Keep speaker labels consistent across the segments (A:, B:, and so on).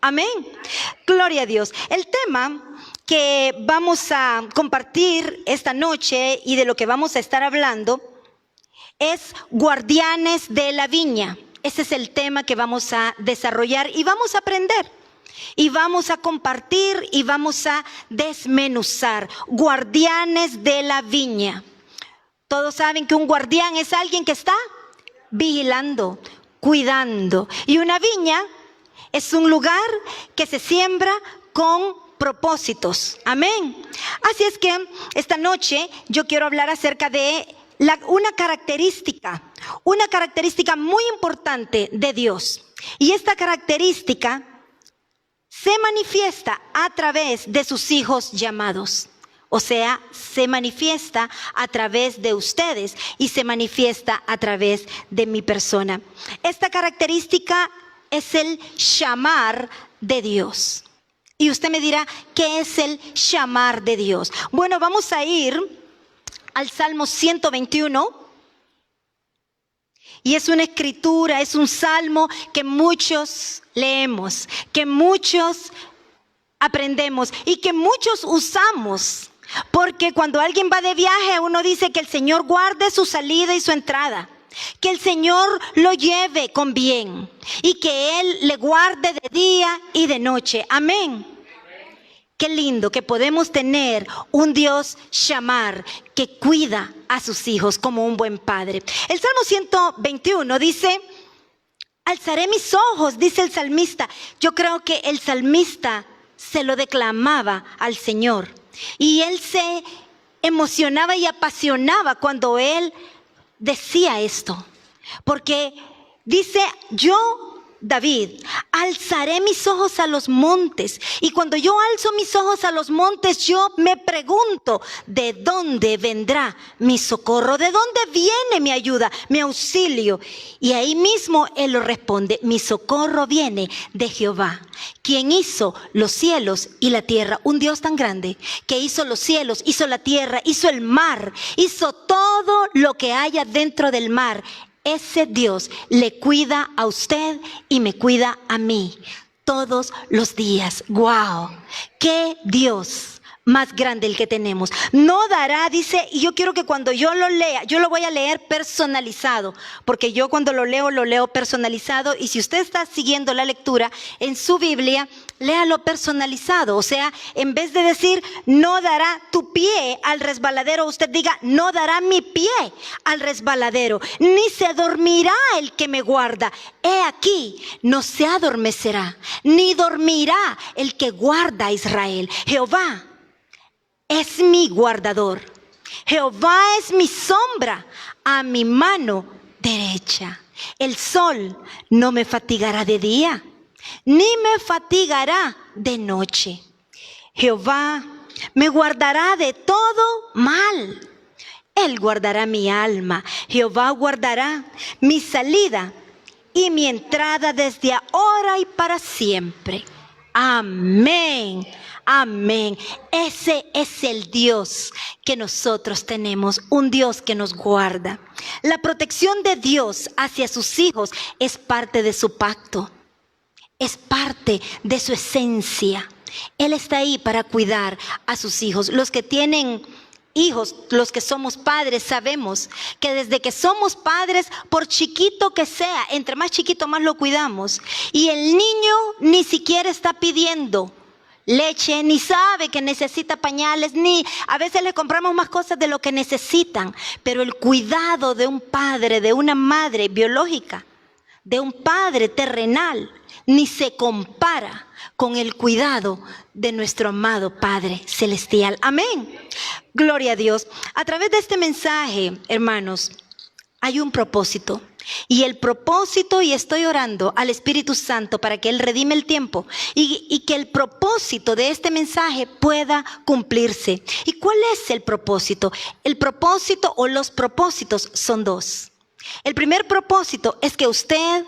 A: Amén. Gloria a Dios. El tema que vamos a compartir esta noche y de lo que vamos a estar hablando es guardianes de la viña. Ese es el tema que vamos a desarrollar y vamos a aprender. Y vamos a compartir y vamos a desmenuzar. Guardianes de la viña. Todos saben que un guardián es alguien que está vigilando, cuidando. Y una viña es un lugar que se siembra con propósitos. Amén. Así es que esta noche yo quiero hablar acerca de una característica muy importante de Dios. Y esta característica se manifiesta a través de sus hijos llamados. O sea, se manifiesta a través de ustedes y se manifiesta a través de mi persona. Esta característica es el llamar de Dios. Y usted me dirá, ¿qué es el llamar de Dios? Bueno, vamos a ir al Salmo 121. Y es una escritura, es un salmo que muchos leemos, que muchos aprendemos y que muchos usamos. Porque cuando alguien va de viaje, uno dice que el Señor guarde su salida y su entrada. Que el Señor lo lleve con bien y que Él le guarde de día y de noche. Amén. Qué lindo que podemos tener un Dios llamar que cuida a sus hijos como un buen padre. El Salmo 121 dice, alzaré mis ojos, dice el salmista. Yo creo que el salmista se lo declamaba al Señor y él se emocionaba y apasionaba cuando él decía esto, porque dice, yo, David, alzaré mis ojos a los montes, y cuando yo alzo mis ojos a los montes, yo me pregunto, ¿de dónde vendrá mi socorro? ¿De dónde viene mi ayuda, mi auxilio? Y ahí mismo él lo responde, mi socorro viene de Jehová, quien hizo los cielos y la tierra. Un Dios tan grande que hizo los cielos, hizo la tierra, hizo el mar, hizo todo lo que haya dentro del mar. Ese Dios le cuida a usted y me cuida a mí todos los días. ¡Wow! ¡Qué Dios más grande el que tenemos! No dará, dice, y yo quiero que cuando yo lo lea, yo lo voy a leer personalizado, porque yo cuando lo leo personalizado, y si usted está siguiendo la lectura en su Biblia, léalo personalizado. O sea, en vez de decir, no dará tu pie al resbaladero, usted diga, no dará mi pie al resbaladero, ni se dormirá el que me guarda. He aquí, no se adormecerá, ni dormirá el que guarda a Israel. Jehová es mi guardador. Jehová es mi sombra a mi mano derecha. El sol no me fatigará de día, ni me fatigará de noche. Jehová me guardará de todo mal. Él guardará mi alma. Jehová guardará mi salida y mi entrada desde ahora y para siempre. Amén. Amén. Ese es el Dios que nosotros tenemos, un Dios que nos guarda. La protección de Dios hacia sus hijos es parte de su pacto, es parte de su esencia. Él está ahí para cuidar a sus hijos. Los que tienen hijos, los que somos padres, sabemos que desde que somos padres, por chiquito que sea, entre más chiquito más lo cuidamos. Y el niño ni siquiera está pidiendo leche, ni sabe que necesita pañales, ni a veces le compramos más cosas de lo que necesitan. Pero el cuidado de un padre, de una madre biológica, de un padre terrenal, ni se compara con el cuidado de nuestro amado Padre Celestial. Amén. Gloria a Dios. A través de este mensaje, hermanos, hay un propósito. Y el propósito, y estoy orando al Espíritu Santo para que Él redime el tiempo y que el propósito de este mensaje pueda cumplirse. ¿Y cuál es el propósito? El propósito o los propósitos son dos. El primer propósito es que usted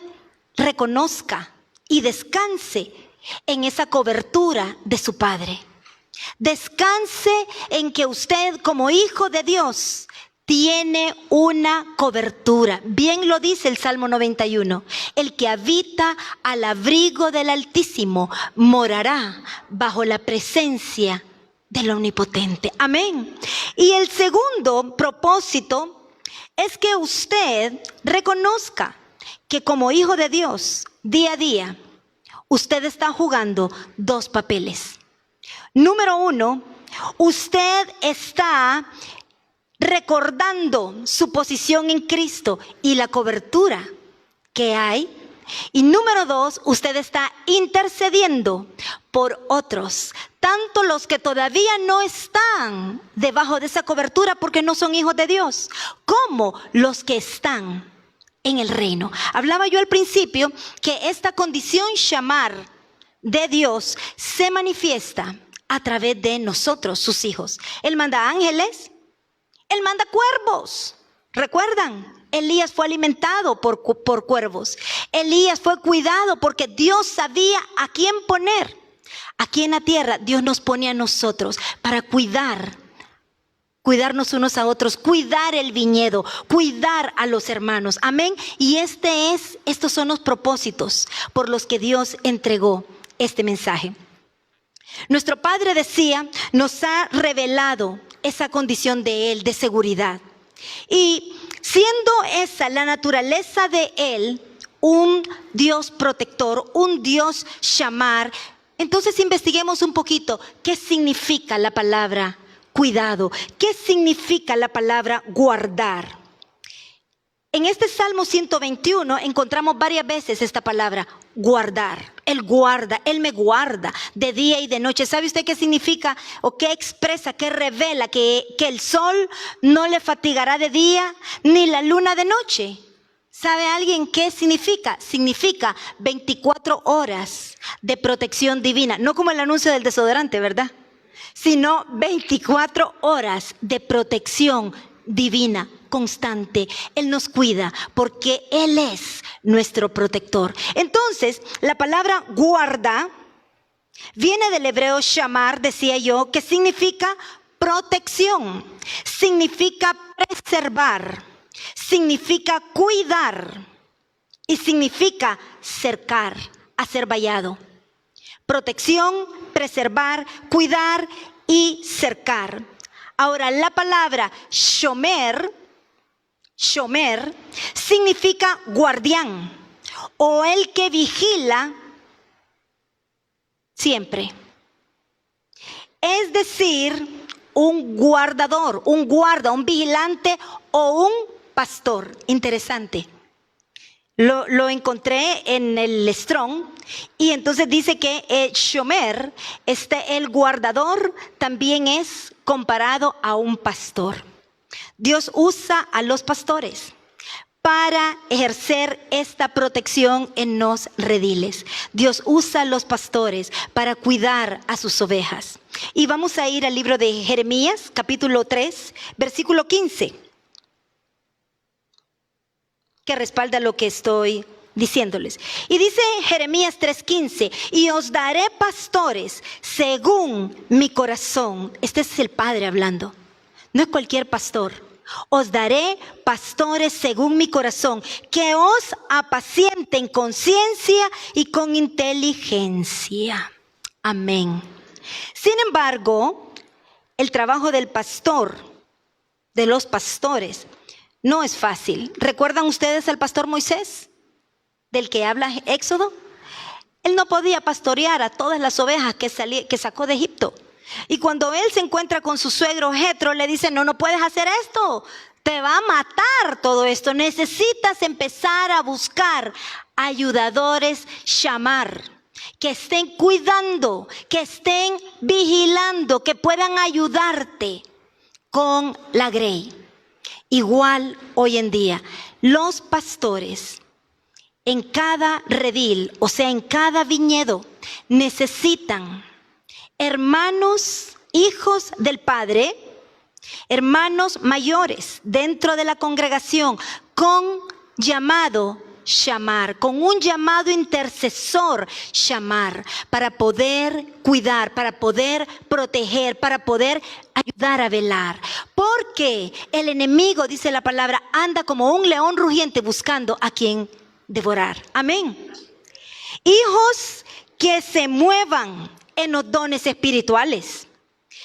A: reconozca y descanse en esa cobertura de su Padre. Descanse en que usted como hijo de Dios tiene una cobertura. Bien lo dice el Salmo 91. El que habita al abrigo del Altísimo morará bajo la presencia del Omnipotente. Amén. Y el segundo propósito es que usted reconozca que como hijo de Dios, día a día, usted está jugando dos papeles. Número uno, usted está recordando su posición en Cristo y la cobertura que hay. Y número dos, usted está intercediendo por otros, tanto los que todavía no están debajo de esa cobertura porque no son hijos de Dios, como los que están en el reino. Hablaba yo al principio que esta condición shamar de Dios se manifiesta a través de nosotros, sus hijos. Él manda ángeles, Él manda cuervos. ¿Recuerdan? Elías fue alimentado por cuervos. Elías fue cuidado porque Dios sabía a quién poner. Aquí en la tierra Dios nos pone a nosotros para cuidarnos unos a otros, cuidar el viñedo, cuidar a los hermanos. Amén. Y estos son los propósitos por los que Dios entregó este mensaje. Nuestro Padre decía, nos ha revelado esa condición de Él, de seguridad. Y siendo esa la naturaleza de Él, un Dios protector, un Dios shamar, entonces investiguemos un poquito qué significa la palabra cuidado, qué significa la palabra guardar. En este Salmo 121 encontramos varias veces esta palabra guardar. Él guarda, Él me guarda de día y de noche. ¿Sabe usted qué significa o qué expresa, qué revela? Que el sol no le fatigará de día ni la luna de noche. ¿Sabe alguien qué significa? Significa 24 horas de protección divina. No como el anuncio del desodorante, ¿verdad? Sino 24 horas de protección divina constante. Él nos cuida porque Él es nuestro protector. Entonces, la palabra guarda viene del hebreo shamar, decía yo, que significa protección, significa preservar, significa cuidar y significa cercar, hacer vallado. Protección, preservar, cuidar y cercar. Ahora, la palabra shomer significa guardián o el que vigila siempre. Es decir, un guardador, un guarda, un vigilante o un pastor. Interesante. Lo encontré en el Strong y entonces dice que el shomer, el guardador, también es comparado a un pastor. Dios usa a los pastores para ejercer esta protección en los rediles. Dios usa a los pastores para cuidar a sus ovejas. Y vamos a ir al libro de Jeremías, capítulo 3, versículo 15. Que respalda lo que estoy diciéndoles. Y dice Jeremías 3:15, y os daré pastores según mi corazón. Este es el Padre hablando, no es cualquier pastor. Os daré pastores según mi corazón, que os apacienten con ciencia y con inteligencia. Amén. Sin embargo, el trabajo del pastor, de los pastores, no es fácil. ¿Recuerdan ustedes al pastor Moisés, del que habla Éxodo? Él no podía pastorear a todas las ovejas que sacó de Egipto. Y cuando él se encuentra con su suegro Jetro, le dice, no puedes hacer esto, te va a matar todo esto. Necesitas empezar a buscar ayudadores shamar, que estén cuidando, que estén vigilando, que puedan ayudarte con la grey. Igual hoy en día, los pastores en cada redil, o sea, en cada viñedo, necesitan hermanos, hijos del Padre, hermanos mayores dentro de la congregación con llamado llamar, con un llamado intercesor, llamar, para poder cuidar, para poder proteger, para poder ayudar a velar. Porque el enemigo, dice la palabra, anda como un león rugiente buscando a quien devorar. Amén. Hijos que se muevan en los dones espirituales.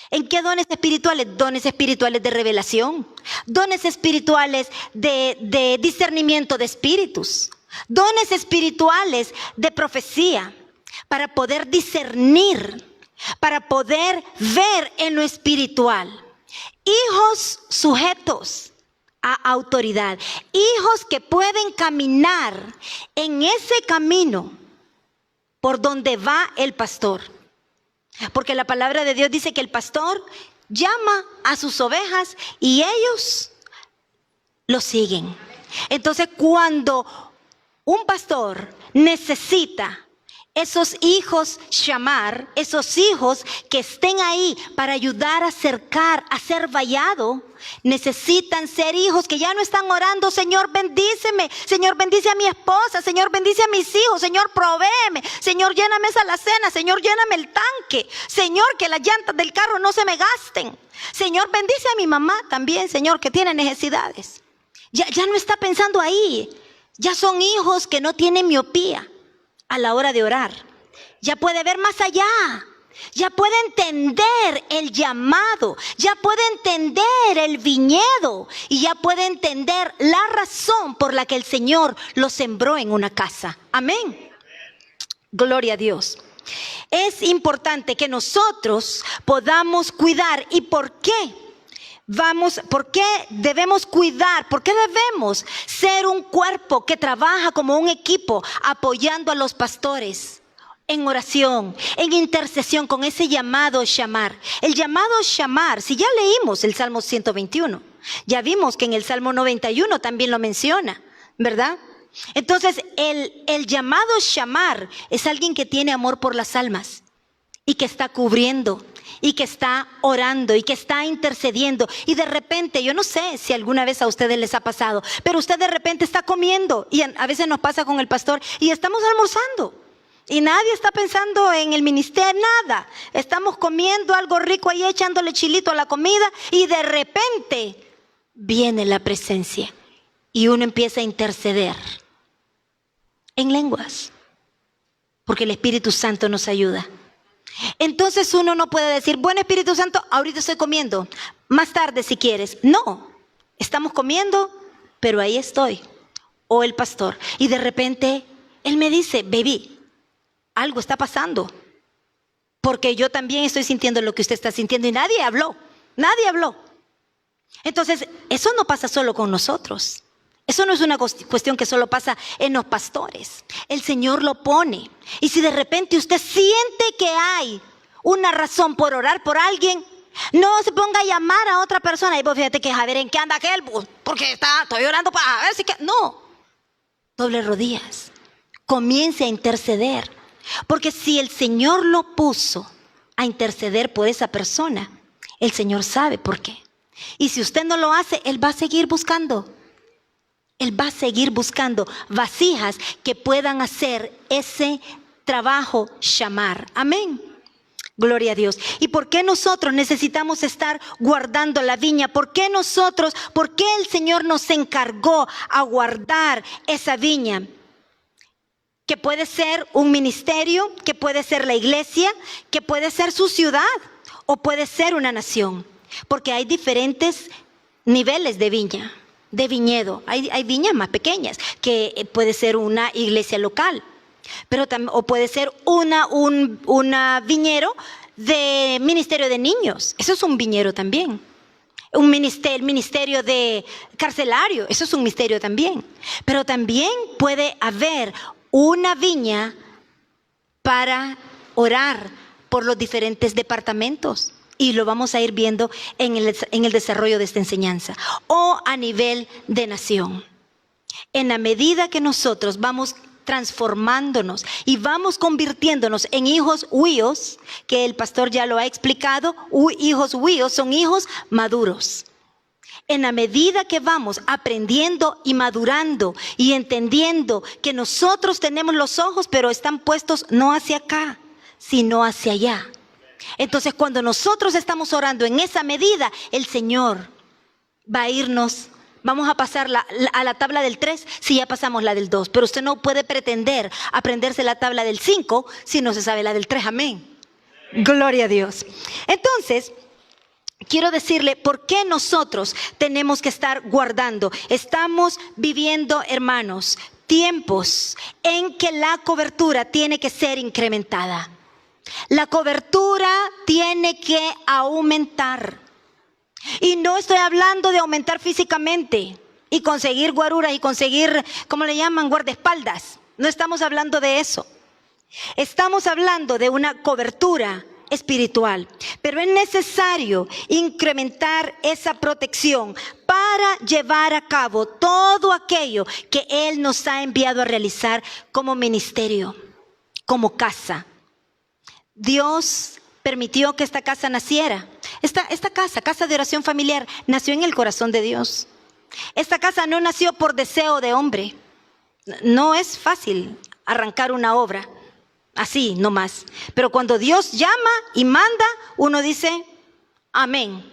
A: ¿En qué dones espirituales? Dones espirituales de revelación, dones espirituales de discernimiento de espíritus, dones espirituales de profecía, para poder discernir, para poder ver en lo espiritual. Hijos sujetos a autoridad, hijos que pueden caminar en ese camino por donde va el pastor. Porque la palabra de Dios dice que el pastor llama a sus ovejas y ellos lo siguen. Entonces, cuando un pastor necesita esos hijos llamar, esos hijos que estén ahí para ayudar a acercar, a ser vallado, necesitan ser hijos que ya no están orando, Señor bendíceme, Señor bendice a mi esposa, Señor bendice a mis hijos, Señor provéeme, Señor lléname esa alacena, Señor lléname el tanque, Señor que las llantas del carro no se me gasten, Señor bendice a mi mamá también, Señor que tiene necesidades. Ya no está pensando ahí, ya son hijos que no tienen miopía a la hora de orar, ya puede ver más allá, ya puede entender el llamado, ya puede entender el viñedo y ya puede entender la razón por la que el Señor lo sembró en una casa. Amén. Gloria a Dios. Es importante que nosotros podamos cuidar. ¿Y por qué? ¿Por qué debemos cuidar? ¿Por qué debemos ser un cuerpo que trabaja como un equipo apoyando a los pastores en oración, en intercesión, con ese llamado llamar? El llamado llamar, si ya leímos el Salmo 121, ya vimos que en el Salmo 91 también lo menciona, ¿verdad? Entonces el llamado llamar es alguien que tiene amor por las almas y que está cubriendo, y que está orando y que está intercediendo. Y de repente, yo no sé si alguna vez a ustedes les ha pasado, pero usted de repente está comiendo, y a veces nos pasa con el pastor, y estamos almorzando y nadie está pensando en el ministerio, nada, estamos comiendo algo rico ahí, echándole chilito a la comida, y de repente viene la presencia y uno empieza a interceder en lenguas, porque el Espíritu Santo nos ayuda. Entonces uno no puede decir, bueno, Espíritu Santo, ahorita estoy comiendo, más tarde si quieres. No, estamos comiendo, pero ahí estoy. O el pastor. Y de repente él me dice, baby, algo está pasando. Porque yo también estoy sintiendo lo que usted está sintiendo y nadie habló. Entonces, eso no pasa solo con nosotros. Eso no es una cuestión que solo pasa en los pastores. El Señor lo pone. Y si de repente usted siente que hay una razón por orar por alguien, no se ponga a llamar a otra persona. Y vos fíjate que a ver en qué anda aquel, porque estoy orando para ver si que... No, doble rodillas. Comience a interceder. Porque si el Señor lo puso a interceder por esa persona, el Señor sabe por qué. Y si usted no lo hace, Él va a seguir buscando. Él va a seguir buscando vasijas que puedan hacer ese trabajo llamar. Amén. Gloria a Dios. ¿Y por qué nosotros necesitamos estar guardando la viña? ¿Por qué el Señor nos encargó a guardar esa viña? Que puede ser un ministerio, que puede ser la iglesia, que puede ser su ciudad o puede ser una nación. Porque hay diferentes niveles de viña. De viñedo, hay viñas más pequeñas, que puede ser una iglesia local, pero también, o puede ser un viñero de ministerio de niños, eso es un viñero también. El ministerio de carcelario, eso es un ministerio también. Pero también puede haber una viña para orar por los diferentes departamentos. Y lo vamos a ir viendo en el desarrollo de esta enseñanza. O a nivel de nación. En la medida que nosotros vamos transformándonos y vamos convirtiéndonos en hijos huíos, que el pastor ya lo ha explicado, hijos huíos son hijos maduros. En la medida que vamos aprendiendo y madurando y entendiendo que nosotros tenemos los ojos, pero están puestos no hacia acá, sino hacia allá. Entonces, cuando nosotros estamos orando en esa medida, el Señor va a irnos. Vamos a pasar a la tabla del 3 si ya pasamos la del 2. Pero usted no puede pretender aprenderse la tabla del 5 si no se sabe la del 3. Amén. Gloria a Dios. Entonces, quiero decirle por qué nosotros tenemos que estar guardando. Estamos viviendo, hermanos, tiempos en que la cobertura tiene que ser incrementada. La cobertura tiene que aumentar. Y no estoy hablando de aumentar físicamente y conseguir guaruras y conseguir, ¿cómo le llaman? Guardaespaldas. No estamos hablando de eso. Estamos hablando de una cobertura espiritual. Pero es necesario incrementar esa protección para llevar a cabo todo aquello que Él nos ha enviado a realizar como ministerio, como casa. Dios permitió que esta casa naciera. Esta casa de oración familiar, nació en el corazón de Dios. Esta casa no nació por deseo de hombre. No es fácil arrancar una obra así nomás. Pero cuando Dios llama y manda, uno dice, amén.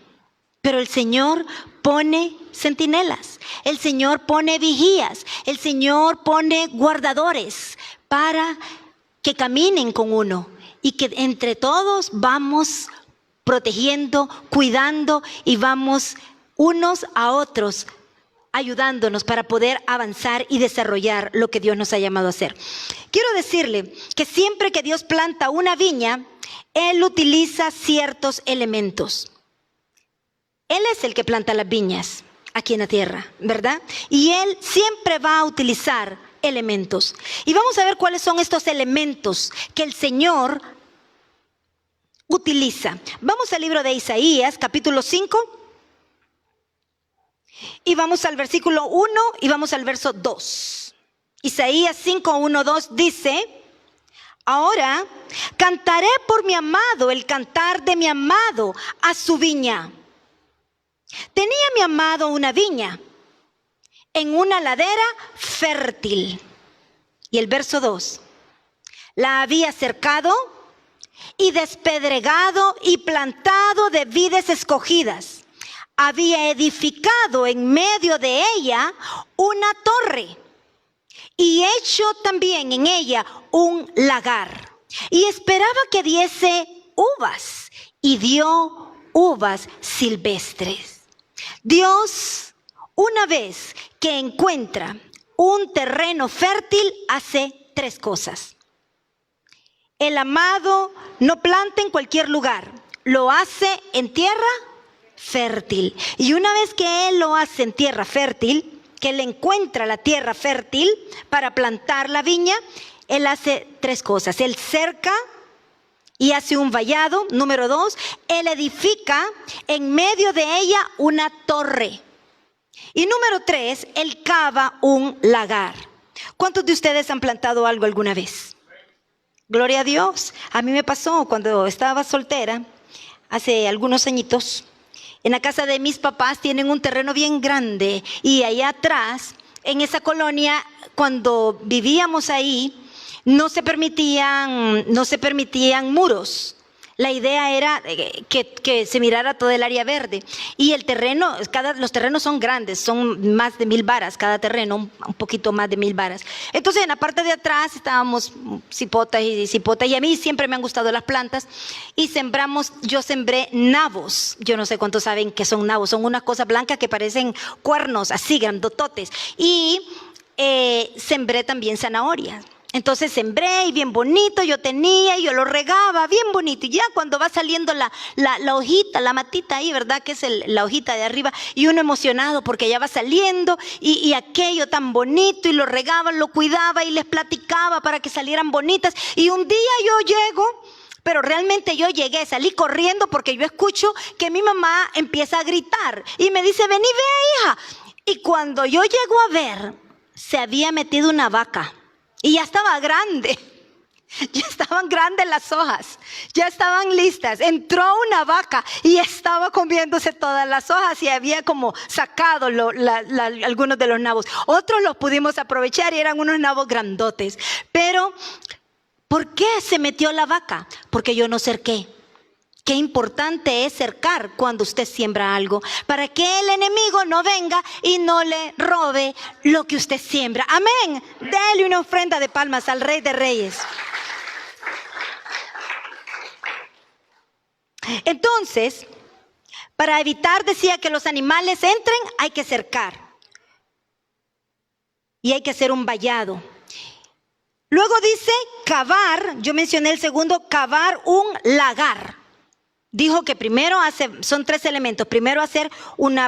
A: Pero el Señor pone centinelas. El Señor pone vigías. El Señor pone guardadores para que caminen con uno. Y que entre todos vamos protegiendo, cuidando y vamos unos a otros ayudándonos para poder avanzar y desarrollar lo que Dios nos ha llamado a hacer. Quiero decirle que siempre que Dios planta una viña, Él utiliza ciertos elementos. Él es el que planta las viñas aquí en la tierra, ¿verdad? Y Él siempre va a utilizar elementos. Y vamos a ver cuáles son estos elementos que el Señor utiliza. Vamos al libro de Isaías, capítulo 5. Y vamos al versículo 1 y vamos al verso 2. Isaías 5, 1, 2 dice: ahora cantaré por mi amado el cantar de mi amado a su viña. Tenía mi amado una viña en una ladera fértil. Y el verso 2. La había cercado y despedregado y plantado de vides escogidas. Había edificado en medio de ella una torre y hecho también en ella un lagar. Y esperaba que diese uvas y dio uvas silvestres. Dios, una vez que encuentra un terreno fértil, hace tres cosas. El amado no planta en cualquier lugar, lo hace en tierra fértil. Y una vez que Él lo hace en tierra fértil, que Él encuentra la tierra fértil para plantar la viña, Él hace tres cosas. Él cerca y hace un vallado. Número 2, Él edifica en medio de ella una torre. Y número 3, Él cava un lagar. ¿Cuántos de ustedes han plantado algo alguna vez? Gloria a Dios. A mí me pasó cuando estaba soltera, hace algunos añitos. En la casa de mis papás tienen un terreno bien grande y allá atrás, en esa colonia, cuando vivíamos ahí, no se permitían muros. La idea era que se mirara todo el área verde. Y el terreno, los terrenos son grandes, son más de 1000 varas cada terreno, un poquito más de 1000 varas. Entonces en la parte de atrás estábamos cipotas y a mí siempre me han gustado las plantas. Y yo sembré nabos. Yo no sé cuántos saben qué son nabos, son unas cosas blancas que parecen cuernos, así grandototes. Y sembré también zanahorias. Entonces sembré y bien bonito yo tenía y yo lo regaba bien bonito. Y ya cuando va saliendo la hojita, la matita ahí, ¿verdad? Que es la hojita de arriba. Y uno emocionado porque ya va saliendo y aquello tan bonito. Y lo regaba, lo cuidaba y les platicaba para que salieran bonitas. Y un día yo llego, pero realmente yo llegué, salí corriendo porque yo escucho que mi mamá empieza a gritar. Y me dice, vení, ve, hija. Y cuando yo llego a ver, se había metido una vaca. Y ya estaba grande. Ya estaban grandes las hojas, ya estaban listas. Entró una vaca y estaba comiéndose todas las hojas y había como sacado algunos de los nabos. Otros los pudimos aprovechar y eran unos nabos grandotes. Pero, ¿por qué se metió la vaca? Porque yo no cerqué. Qué importante es cercar cuando usted siembra algo, para que el enemigo no venga y no le robe lo que usted siembra. Amén. Dele una ofrenda de palmas al Rey de Reyes. Entonces, para evitar, decía, que los animales entren, hay que cercar. Y hay que hacer un vallado. Luego dice cavar, yo mencioné el segundo, cavar un lagar. Dijo que primero son 3 elementos. Primero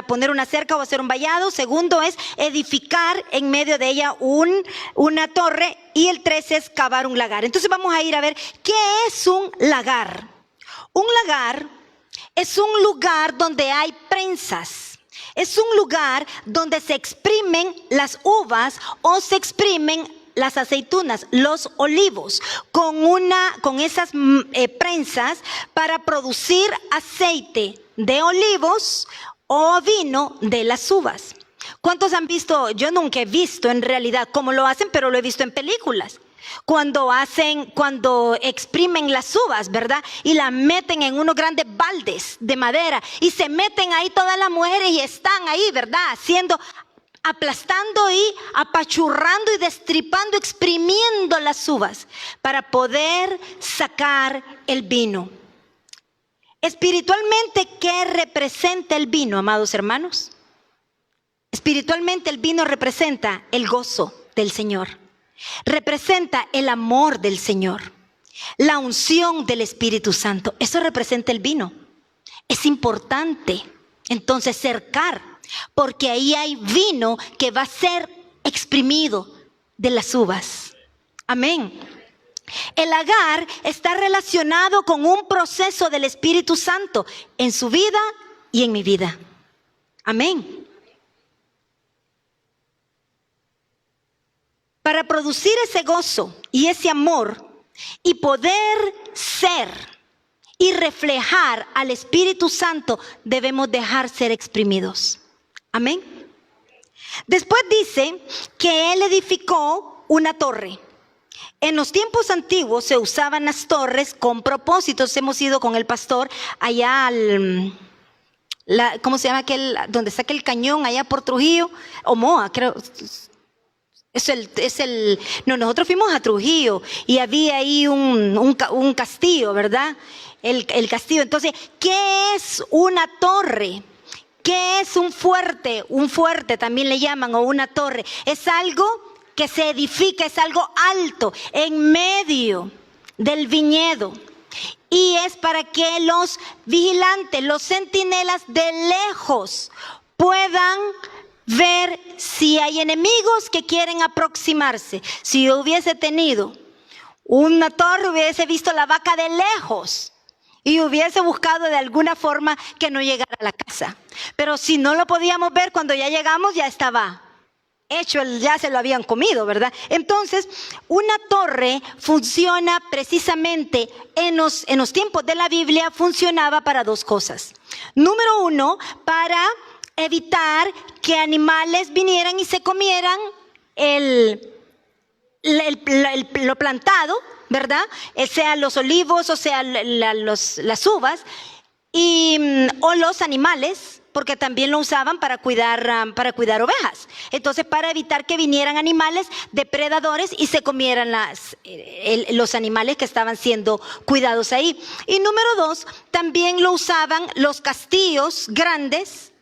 A: poner una cerca o hacer un vallado. Segundo es edificar en medio de ella una torre. Y el 3 es cavar un lagar. Entonces vamos a ir a ver qué es un lagar. Un lagar es un lugar donde hay prensas. Es un lugar donde se exprimen las uvas o se exprimen las aceitunas, los olivos, con esas prensas para producir aceite de olivos o vino de las uvas. ¿Cuántos han visto? Yo nunca he visto en realidad cómo lo hacen, pero lo he visto en películas. Cuando exprimen las uvas, ¿verdad? Y las meten en unos grandes baldes de madera y se meten ahí todas las mujeres y están ahí, ¿verdad? Aplastando y apachurrando y destripando, exprimiendo las uvas para poder sacar el vino. Espiritualmente, ¿qué representa el vino, amados hermanos? Espiritualmente el vino representa el gozo del Señor. Representa el amor del Señor. La unción del Espíritu Santo. Eso representa el vino. Es importante entonces cercar, porque ahí hay vino que va a ser exprimido de las uvas. Amén. El lagar está relacionado con un proceso del Espíritu Santo en su vida y en mi vida. Amén. Para producir ese gozo y ese amor y poder ser y reflejar al Espíritu Santo, debemos dejar ser exprimidos. Amén. Después dice que él edificó una torre. En los tiempos antiguos se usaban las torres con propósitos. Hemos ido con el pastor allá ¿cómo se llama donde está aquel cañón allá por Trujillo? Omoa, creo. No, nosotros fuimos a Trujillo y había ahí un castillo, ¿verdad? El castillo. Entonces, ¿qué es una torre? ¿Qué es un fuerte? Un fuerte también le llaman, o una torre. Es algo que se edifica, es algo alto, en medio del viñedo. Y es para que los vigilantes, los centinelas de lejos puedan ver si hay enemigos que quieren aproximarse. Si yo hubiese tenido una torre, hubiese visto la vaca de lejos y hubiese buscado de alguna forma que no llegara a la casa. Pero si no lo podíamos ver, cuando ya llegamos ya estaba hecho, ya se lo habían comido, ¿verdad? Entonces, una torre funciona precisamente en los tiempos de la Biblia, funcionaba para 2 cosas. Número 1, para evitar que animales vinieran y se comieran lo plantado, ¿verdad? Sea los olivos o sea las uvas o los animales, porque también lo usaban para cuidar ovejas. Entonces, para evitar que vinieran animales depredadores y se comieran los animales que estaban siendo cuidados ahí. Y número 2, también lo usaban los castillos grandes.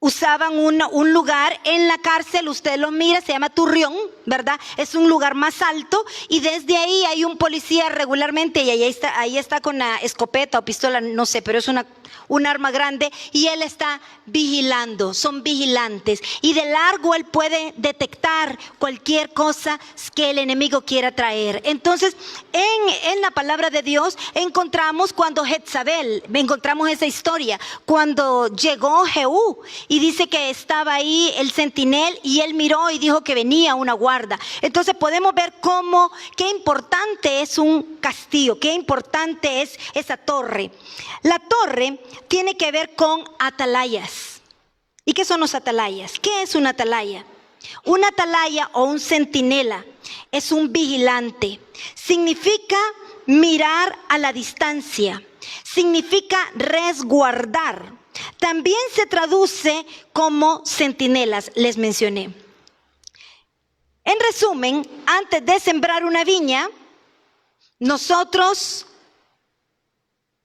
A: Usaban un lugar en la cárcel, usted lo mira, se llama Turrión, ¿verdad? Es un lugar más alto y desde ahí hay un policía regularmente y ahí está con la escopeta o pistola, no sé, pero es un arma grande y él está vigilando, son vigilantes. Y de largo él puede detectar cualquier cosa que el enemigo quiera traer. Entonces, en la palabra de Dios encontramos cuando Jezabel, encontramos esa historia, cuando llegó Jehú. Y dice que estaba ahí el centinel y él miró y dijo que venía una guardia. resguarda. Entonces podemos ver qué importante es un castillo, qué importante es esa torre. La torre tiene que ver con atalayas. ¿Y qué son los atalayas? ¿Qué es una atalaya? Una atalaya o un centinela es un vigilante. Significa mirar a la distancia. Significa resguardar. También se traduce como centinelas, les mencioné. En resumen, antes de sembrar una viña, nosotros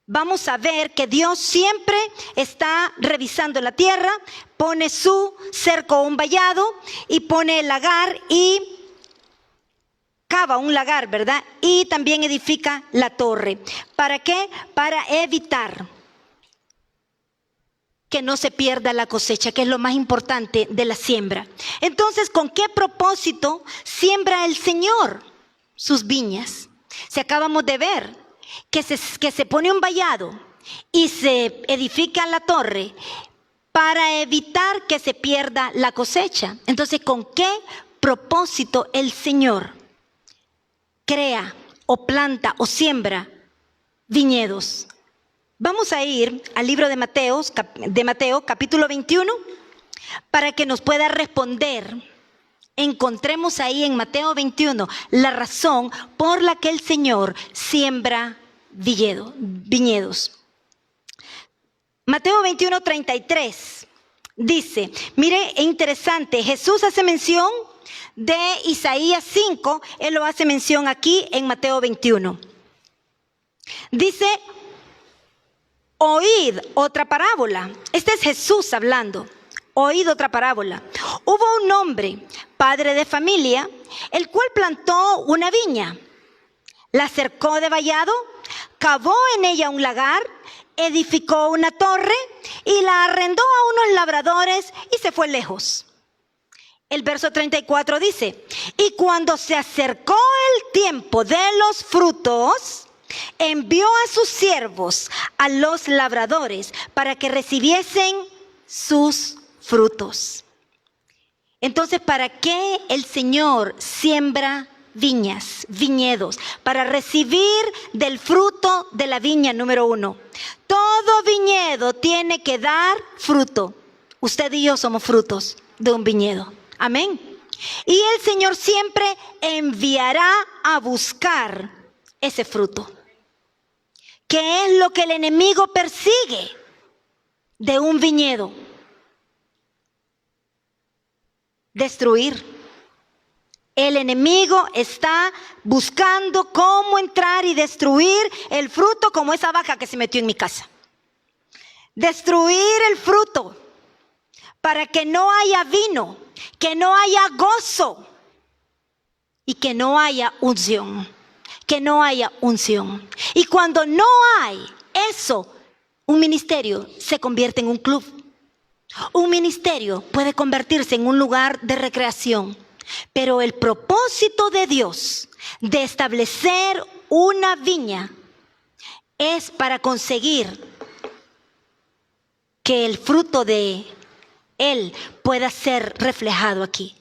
A: vamos a ver que Dios siempre está revisando la tierra, pone su cerco o un vallado y pone el lagar y cava un lagar, ¿verdad? Y también edifica la torre. ¿Para qué? Para evitar que no se pierda la cosecha, que es lo más importante de la siembra. Entonces, ¿con qué propósito siembra el Señor sus viñas? Si acabamos de ver que se pone un vallado y se edifica la torre para evitar que se pierda la cosecha. Entonces, ¿con qué propósito el Señor crea o planta o siembra viñedos? Vamos a ir al libro de Mateo, capítulo 21, para que nos pueda responder. Encontremos ahí en Mateo 21 la razón por la que el Señor siembra viñedos. Mateo 21, 33 dice, mire, es interesante, Jesús hace mención de Isaías 5, Él lo hace mención aquí en Mateo 21. Dice, oíd otra parábola. Este es Jesús hablando. Oíd otra parábola. Hubo un hombre, padre de familia, el cual plantó una viña, la cercó de vallado, cavó en ella un lagar, edificó una torre y la arrendó a unos labradores y se fue lejos. El verso 34 dice, y cuando se acercó el tiempo de los frutos, envió a sus siervos, a los labradores, para que recibiesen sus frutos. Entonces, ¿para qué el Señor siembra viñedos? Para recibir del fruto de la viña, número 1. Todo viñedo tiene que dar fruto. Usted y yo somos frutos de un viñedo. Amén. Y el Señor siempre enviará a buscar ese fruto. ¿Qué es lo que el enemigo persigue de un viñedo? Destruir. El enemigo está buscando cómo entrar y destruir el fruto, como esa vaca que se metió en mi casa. Destruir el fruto para que no haya vino, que no haya gozo y que no haya unción. Que no haya unción. Y cuando no hay eso, un ministerio se convierte en un club. Un ministerio puede convertirse en un lugar de recreación. Pero el propósito de Dios de establecer una viña es para conseguir que el fruto de Él pueda ser reflejado aquí.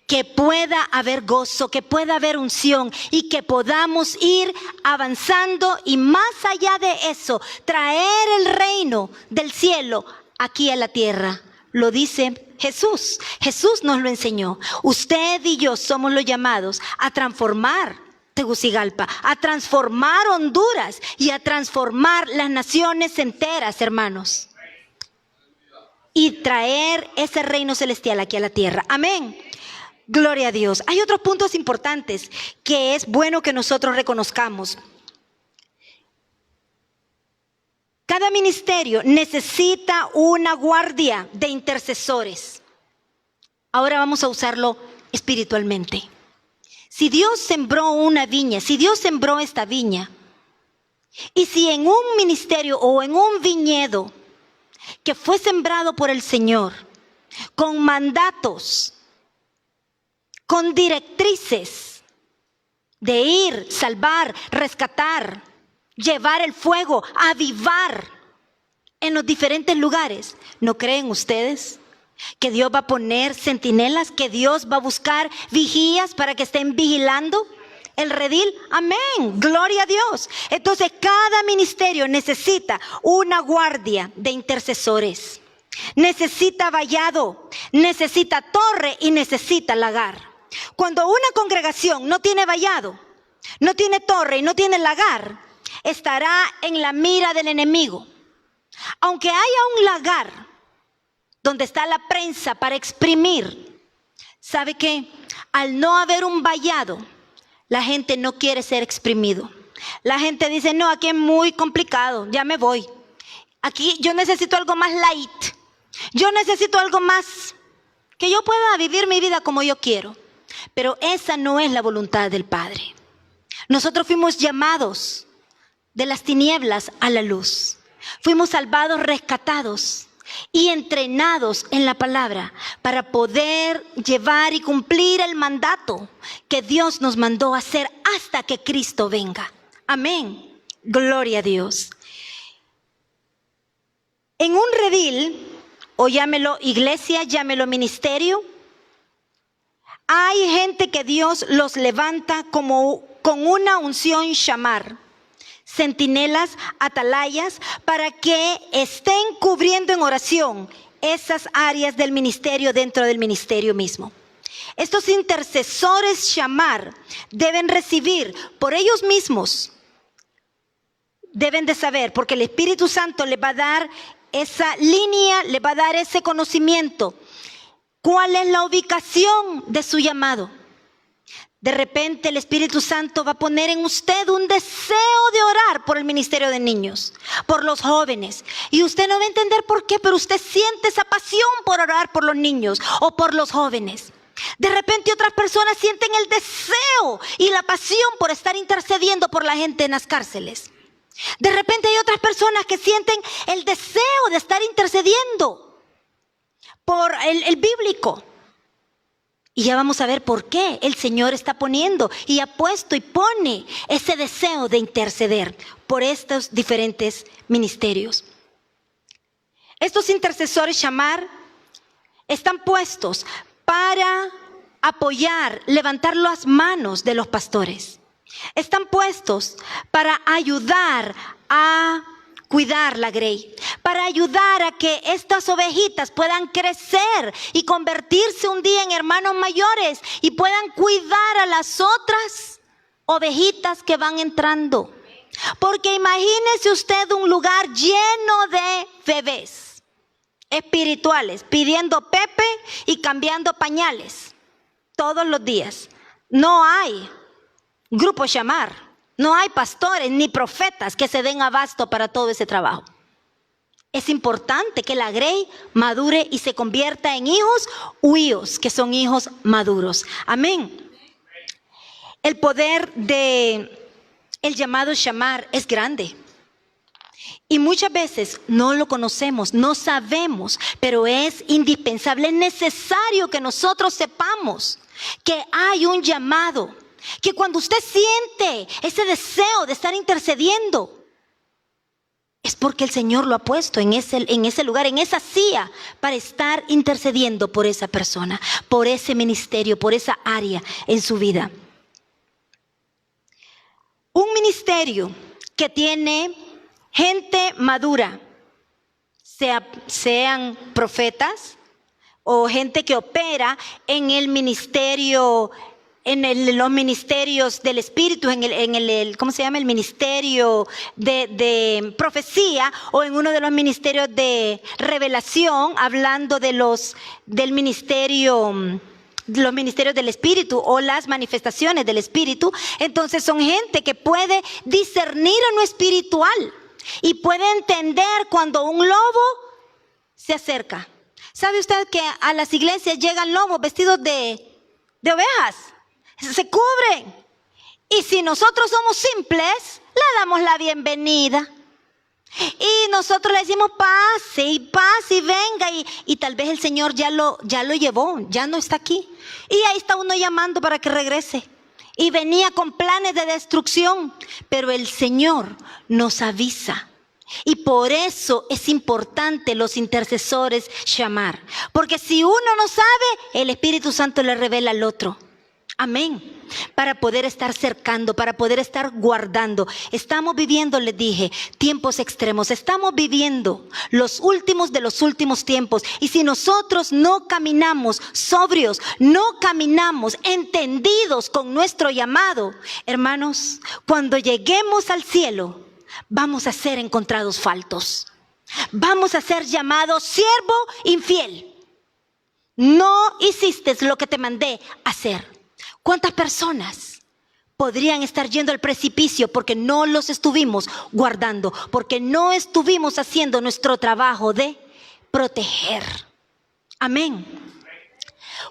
A: Que pueda haber gozo, que pueda haber unción y que podamos ir avanzando y más allá de eso, traer el reino del cielo aquí a la tierra. Lo dice Jesús. Jesús nos lo enseñó. Usted y yo somos los llamados a transformar Tegucigalpa, a transformar Honduras y a transformar las naciones enteras, hermanos. Y traer ese reino celestial aquí a la tierra. Amén. Gloria a Dios. Hay otros puntos importantes que es bueno que nosotros reconozcamos. Cada ministerio necesita una guardia de intercesores. Ahora vamos a usarlo espiritualmente. Si Dios sembró una viña, si Dios sembró esta viña, y si en un ministerio o en un viñedo que fue sembrado por el Señor, con mandatos, con directrices de ir, salvar, rescatar, llevar el fuego, avivar en los diferentes lugares. ¿No creen ustedes que Dios va a poner centinelas, que Dios va a buscar vigías para que estén vigilando el redil. Amén, gloria a Dios. Entonces cada ministerio necesita una guardia de intercesores, necesita vallado, necesita torre y necesita lagar. Cuando una congregación no tiene vallado, no tiene torre y no tiene lagar, estará en la mira del enemigo. Aunque haya un lagar donde está la prensa para exprimir, ¿sabe qué? Al no haber un vallado, la gente no quiere ser exprimido. La gente dice, no, aquí es muy complicado, ya me voy. Aquí yo necesito algo más light. Yo necesito algo más, que yo pueda vivir mi vida como yo quiero. Pero esa no es la voluntad del Padre. Nosotros fuimos llamados de las tinieblas a la luz. Fuimos salvados, rescatados y entrenados en la palabra para poder llevar y cumplir el mandato que Dios nos mandó a hacer hasta que Cristo venga. Amén. Gloria a Dios. En un redil, o llámelo iglesia, llámelo ministerio, hay gente que Dios los levanta como con una unción shamar, centinelas, atalayas, para que estén cubriendo en oración esas áreas del ministerio dentro del ministerio mismo. Estos intercesores shamar deben recibir por ellos mismos, deben de saber, porque el Espíritu Santo les va a dar esa línea, les va a dar ese conocimiento. ¿Cuál es la ubicación de su llamado? De repente el Espíritu Santo va a poner en usted un deseo de orar por el ministerio de niños, por los jóvenes. Y usted no va a entender por qué, pero usted siente esa pasión por orar por los niños o por los jóvenes. De repente otras personas sienten el deseo y la pasión por estar intercediendo por la gente en las cárceles. De repente hay otras personas que sienten el deseo de estar intercediendo por el bíblico. Y ya vamos a ver por qué el Señor está poniendo y ha puesto y pone ese deseo de interceder por estos diferentes ministerios. Estos intercesores shamar están puestos para apoyar, levantar las manos de los pastores. Están puestos para ayudar a cuidar la grey, para ayudar a que estas ovejitas puedan crecer y convertirse un día en hermanos mayores y puedan cuidar a las otras ovejitas que van entrando. Porque imagínese usted un lugar lleno de bebés espirituales pidiendo pepe y cambiando pañales todos los días. No hay grupo shamar. No hay pastores ni profetas que se den abasto para todo ese trabajo. Es importante que la grey madure y se convierta en hijos huíos, que son hijos maduros. Amén. El poder de el llamado shamar es grande. Y muchas veces no lo conocemos, no sabemos, pero es indispensable, es necesario que nosotros sepamos que hay un llamado. Que cuando usted siente ese deseo de estar intercediendo, es porque el Señor lo ha puesto en ese lugar, en esa silla, para estar intercediendo por esa persona, por ese ministerio, por esa área en su vida. Un ministerio que tiene gente madura, sean profetas o gente que opera en el ministerio, los ministerios del Espíritu, ¿cómo se llama? El ministerio de profecía, o en uno de los ministerios de revelación, hablando de los ministerios del Espíritu o las manifestaciones del Espíritu. Entonces son gente que puede discernir en lo espiritual y puede entender cuando un lobo se acerca. ¿Sabe usted que a las iglesias llegan lobos vestidos de ovejas? Se cubren. Y si nosotros somos simples, le damos la bienvenida. Y nosotros le decimos pase y venga. Y tal vez el Señor ya lo llevó, ya no está aquí. Y ahí está uno llamando para que regrese. Y venía con planes de destrucción. Pero el Señor nos avisa Y por eso es importante los intercesores llamar. Porque si uno no sabe, el Espíritu Santo le revela al otro. Amén. Para poder estar cercando, para poder estar guardando. Estamos viviendo, les dije, tiempos extremos. Estamos viviendo los últimos de los últimos tiempos. Y si nosotros no caminamos sobrios, no caminamos entendidos con nuestro llamado, hermanos, cuando lleguemos al cielo, vamos a ser encontrados faltos. Vamos a ser llamados siervo infiel. No hiciste lo que te mandé hacer. ¿Cuántas personas podrían estar yendo al precipicio porque no los estuvimos guardando? Porque no estuvimos haciendo nuestro trabajo de proteger. Amén.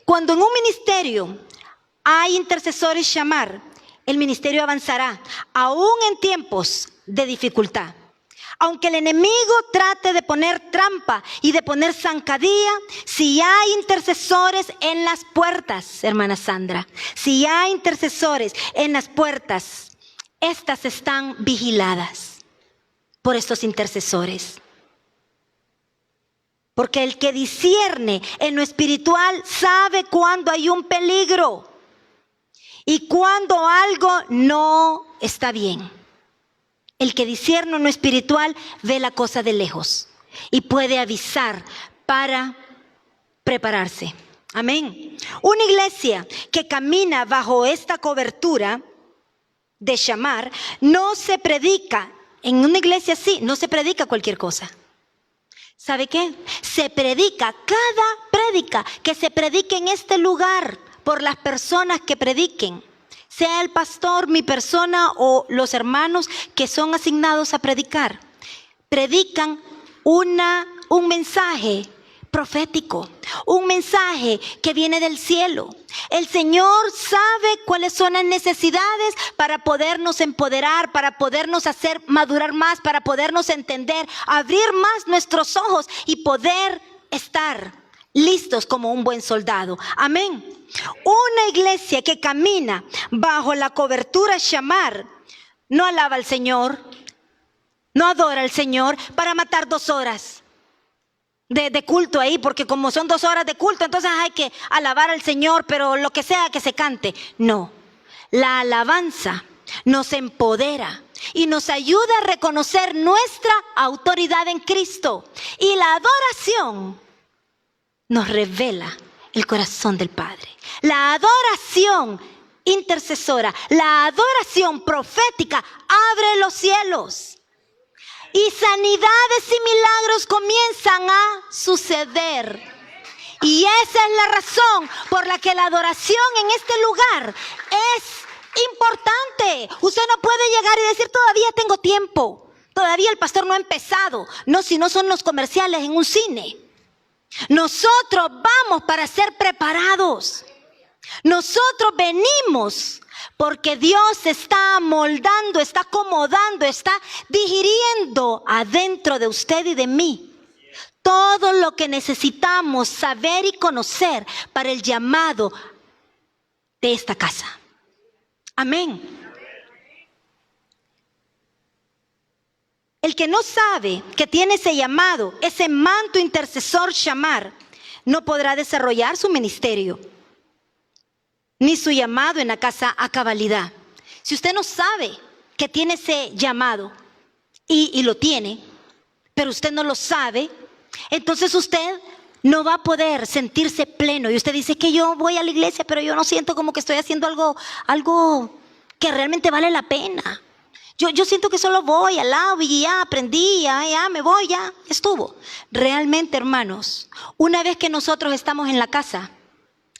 A: Cuando en un ministerio hay intercesores llamar, el ministerio avanzará, aún en tiempos de dificultad. Aunque el enemigo trate de poner trampa y de poner zancadilla, si hay intercesores en las puertas, hermana Sandra, si hay intercesores en las puertas, estas están vigiladas por estos intercesores. Porque el que discierne en lo espiritual sabe cuando hay un peligro y cuando algo no está bien. El que discierne en lo espiritual ve la cosa de lejos y puede avisar para prepararse. Amén. Una iglesia que camina bajo esta cobertura de llamar, no se predica. En una iglesia así, no se predica cualquier cosa. ¿Sabe qué? Se predica, cada prédica que se predique en este lugar por las personas que prediquen. Sea el pastor, mi persona o los hermanos que son asignados a predicar. Predican un mensaje profético, un mensaje que viene del cielo. El Señor sabe cuáles son las necesidades para podernos empoderar, para podernos hacer madurar más, para podernos entender, abrir más nuestros ojos y poder estar listos como un buen soldado. Amén. Una iglesia que camina bajo la cobertura llamar, no alaba al Señor, no adora al Señor para matar 2 horas de culto ahí, porque como son 2 horas de culto, entonces hay que alabar al Señor, pero lo que sea que se cante. No, la alabanza nos empodera y nos ayuda a reconocer nuestra autoridad en Cristo. Y la adoración nos revela el corazón del Padre. La adoración intercesora, la adoración profética abre los cielos. Y sanidades y milagros comienzan a suceder. Y esa es la razón por la que la adoración en este lugar es importante. Usted no puede llegar y decir, todavía tengo tiempo. Todavía el pastor no ha empezado. No, si no son los comerciales en un cine. Nosotros vamos para ser preparados. Nosotros venimos porque Dios está moldando, está acomodando, está digiriendo adentro de usted y de mí todo lo que necesitamos saber y conocer para el llamado de esta casa. Amén. El que no sabe que tiene ese llamado, ese manto intercesor llamar, no podrá desarrollar su ministerio ni su llamado en la casa a cabalidad. Si usted no sabe que tiene ese llamado y lo tiene, pero usted no lo sabe, entonces usted no va a poder sentirse pleno. Y usted dice que yo voy a la iglesia, pero yo no siento como que estoy haciendo algo que realmente vale la pena. Yo siento que solo voy al lado y ya aprendí, ya me voy, ya estuvo. Realmente, hermanos, una vez que nosotros estamos en la casa,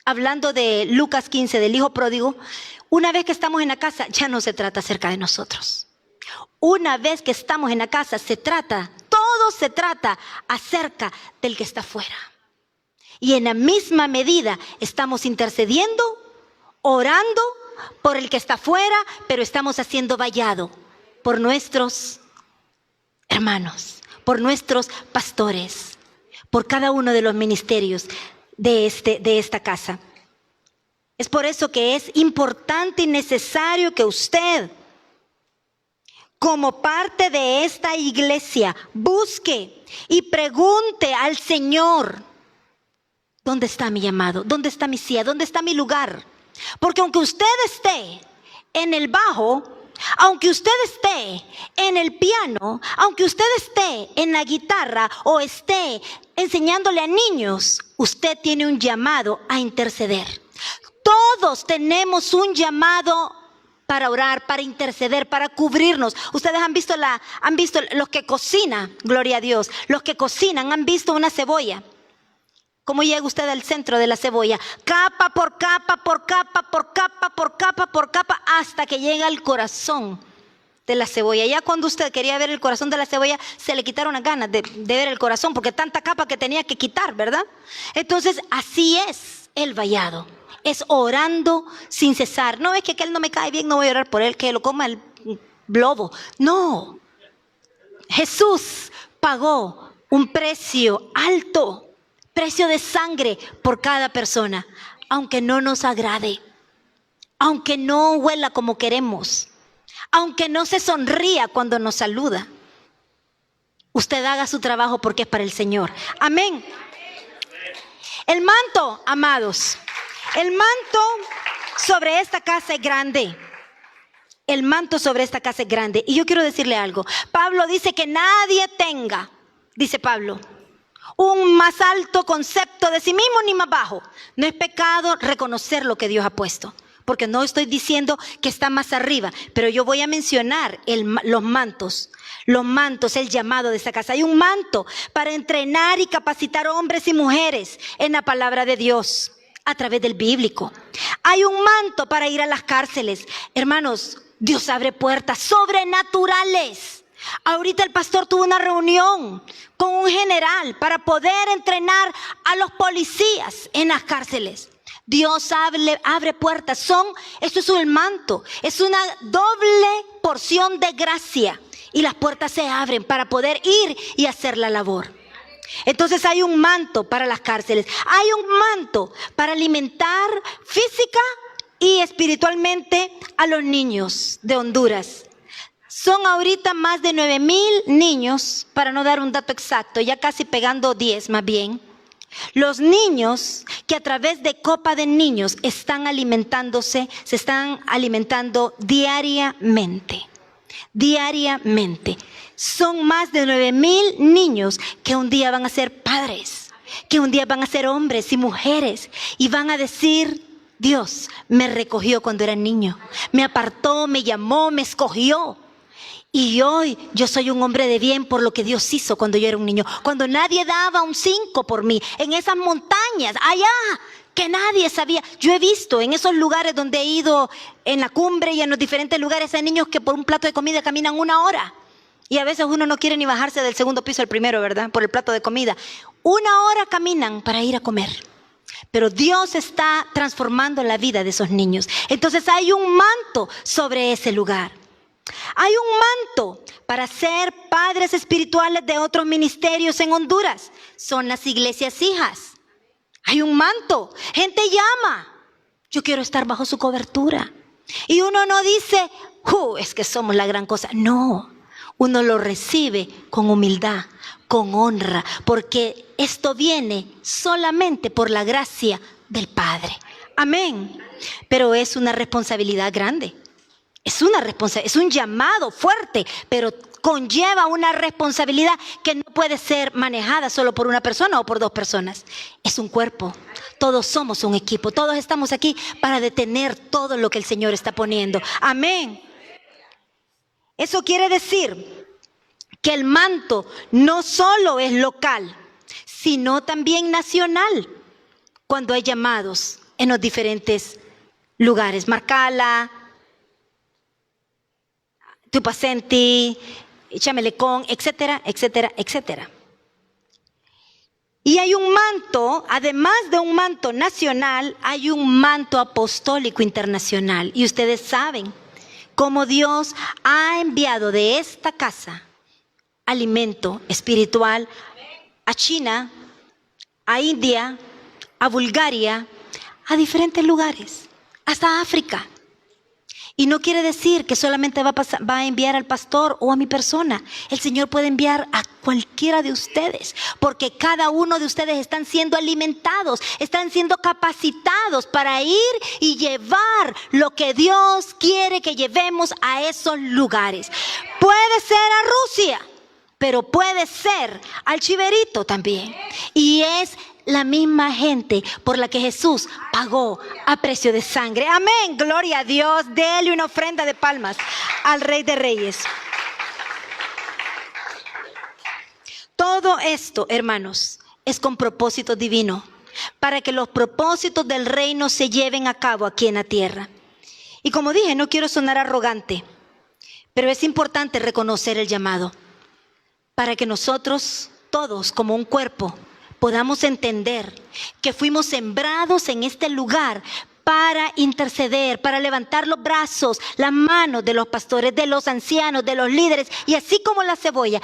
A: hablando de Lucas 15, del hijo pródigo, una vez que estamos en la casa, ya no se trata acerca de nosotros. Una vez que estamos en la casa, todo se trata acerca del que está afuera. Y en la misma medida estamos intercediendo, orando por el que está afuera, pero estamos haciendo vallado por nuestros hermanos, por nuestros pastores, por cada uno de los ministerios de esta casa. Es por eso que es importante y necesario que usted, como parte de esta iglesia, busque y pregunte al Señor, ¿dónde está mi llamado? ¿Dónde está mi silla? ¿Dónde está mi lugar? Porque aunque usted esté en el bajo, aunque usted esté en el piano, aunque usted esté en la guitarra o esté enseñándole a niños, usted tiene un llamado a interceder. Todos tenemos un llamado para orar, para interceder, para cubrirnos. Ustedes han visto los que cocinan, gloria a Dios, los que cocinan han visto una cebolla. ¿Cómo llega usted al centro de la cebolla? Capa por capa, por capa, por capa, por capa, por capa, hasta que llega al corazón de la cebolla. Ya cuando usted quería ver el corazón de la cebolla, se le quitaron las ganas de ver el corazón, porque tanta capa que tenía que quitar, ¿verdad? Entonces, así es el vallado. Es orando sin cesar. No es que aquel no me cae bien, no voy a orar por él, que lo coma el lobo. No. Jesús pagó un precio alto. Precio de sangre por cada persona, aunque no nos agrade, aunque no huela como queremos, aunque no se sonría cuando nos saluda. Usted haga su trabajo porque es para el Señor. Amén. El manto, amados, el manto sobre esta casa es grande. El manto sobre esta casa es grande. Y yo quiero decirle algo. Pablo dice que nadie tenga, dice Pablo, un más alto concepto de sí mismo ni más bajo. No es pecado reconocer lo que Dios ha puesto, porque no estoy diciendo que está más arriba, pero yo voy a mencionar los mantos, el llamado de esta casa. Hay un manto para entrenar y capacitar hombres y mujeres en la palabra de Dios a través del bíblico. Hay un manto para ir a las cárceles. Hermanos, Dios abre puertas sobrenaturales. Ahorita el pastor tuvo una reunión con un general para poder entrenar a los policías en las cárceles. Dios abre puertas. Esto es un manto, es una doble porción de gracia. Y las puertas se abren para poder ir y hacer la labor. Entonces hay un manto para las cárceles. Hay un manto para alimentar física y espiritualmente a los niños de Honduras. Son ahorita más de 9,000 niños, para no dar un dato exacto, ya casi pegando 10 más bien. Los niños que a través de Copa de Niños están alimentándose, se están alimentando diariamente. Diariamente. Son más de 9,000 niños que un día van a ser padres, que un día van a ser hombres y mujeres y van a decir: Dios me recogió cuando era niño, me apartó, me llamó, me escogió. Y hoy yo soy un hombre de bien por lo que Dios hizo cuando yo era un niño. Cuando nadie daba un 5 por mí, en esas montañas, allá, que nadie sabía. Yo he visto en esos lugares donde he ido, en la cumbre y en los diferentes lugares, hay niños que por un plato de comida caminan 1 hora. Y a veces uno no quiere ni bajarse del segundo piso al primero, ¿verdad? Por el plato de comida. 1 hora caminan para ir a comer. Pero Dios está transformando la vida de esos niños. Entonces hay un manto sobre ese lugar. Hay un manto para ser padres espirituales de otros ministerios en Honduras. Son las iglesias hijas. Hay un manto. Gente llama: yo quiero estar bajo su cobertura. Y uno no dice: es que somos la gran cosa. No, uno lo recibe con humildad, con honra, porque esto viene solamente por la gracia del Padre. Amén. Pero es una responsabilidad grande. Es un llamado fuerte, pero conlleva una responsabilidad que no puede ser manejada solo por una persona o por 2 personas. Es un cuerpo. Todos somos un equipo. Todos estamos aquí para detener todo lo que el Señor está poniendo. Amén. Eso quiere decir que el manto no solo es local, sino también nacional. Cuando hay llamados en los diferentes lugares. Marcala, Tupacenti, Chamelecón, etcétera, etcétera, etcétera. Y hay un manto, además de un manto nacional, hay un manto apostólico internacional. Y ustedes saben cómo Dios ha enviado de esta casa alimento espiritual a China, a India, a Bulgaria, a diferentes lugares, hasta África. Y no quiere decir que solamente va a enviar al pastor o a mi persona. El Señor puede enviar a cualquiera de ustedes, porque cada uno de ustedes están siendo alimentados, están siendo capacitados para ir y llevar lo que Dios quiere que llevemos a esos lugares. Puede ser a Rusia, pero puede ser al Chiverito también. Y es la misma gente por la que Jesús pagó a precio de sangre. Amén, gloria a Dios. Dele una ofrenda de palmas al Rey de Reyes. Todo esto, hermanos, es con propósito divino, para que los propósitos del reino se lleven a cabo aquí en la tierra. Y como dije, no quiero sonar arrogante, pero es importante reconocer el llamado, para que nosotros todos como un cuerpo podamos entender que fuimos sembrados en este lugar para interceder, para levantar los brazos, las manos de los pastores, de los ancianos, de los líderes, y así como la cebolla.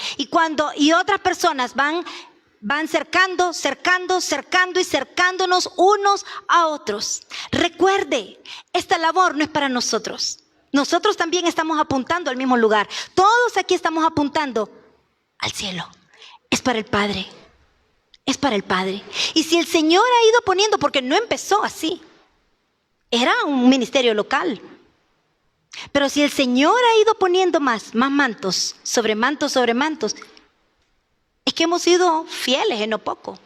A: Y otras personas van cercándonos y cercándonos unos a otros. Recuerde, esta labor no es para nosotros. Nosotros también estamos apuntando al mismo lugar. Todos aquí estamos apuntando al cielo. Es para el Padre. Es para el Padre. Y si el Señor ha ido poniendo, porque no empezó así, era un ministerio local. Pero si el Señor ha ido poniendo más mantos, sobre mantos, es que hemos sido fieles en lo poco.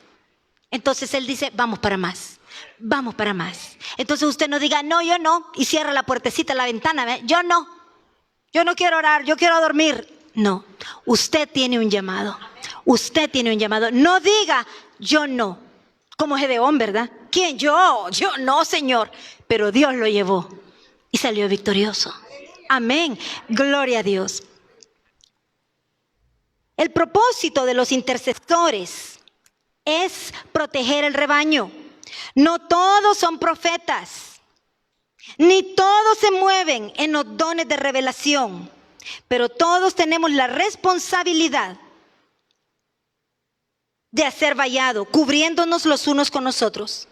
A: Entonces Él dice, vamos para más. Vamos para más. Entonces usted no diga, no, yo no, y cierra la puertecita, la ventana. Yo no quiero orar, yo quiero dormir. No, usted tiene un llamado. Usted tiene un llamado. No diga, yo no. Como Gedeón, ¿verdad? ¿Quién? Yo no, Señor. Pero Dios lo llevó y salió victorioso. Amén. Gloria a Dios. El propósito de los intercesores es proteger el rebaño. No todos son profetas, ni todos se mueven en los dones de revelación, pero todos tenemos la responsabilidad de hacer vallado, cubriéndonos los unos con los otros.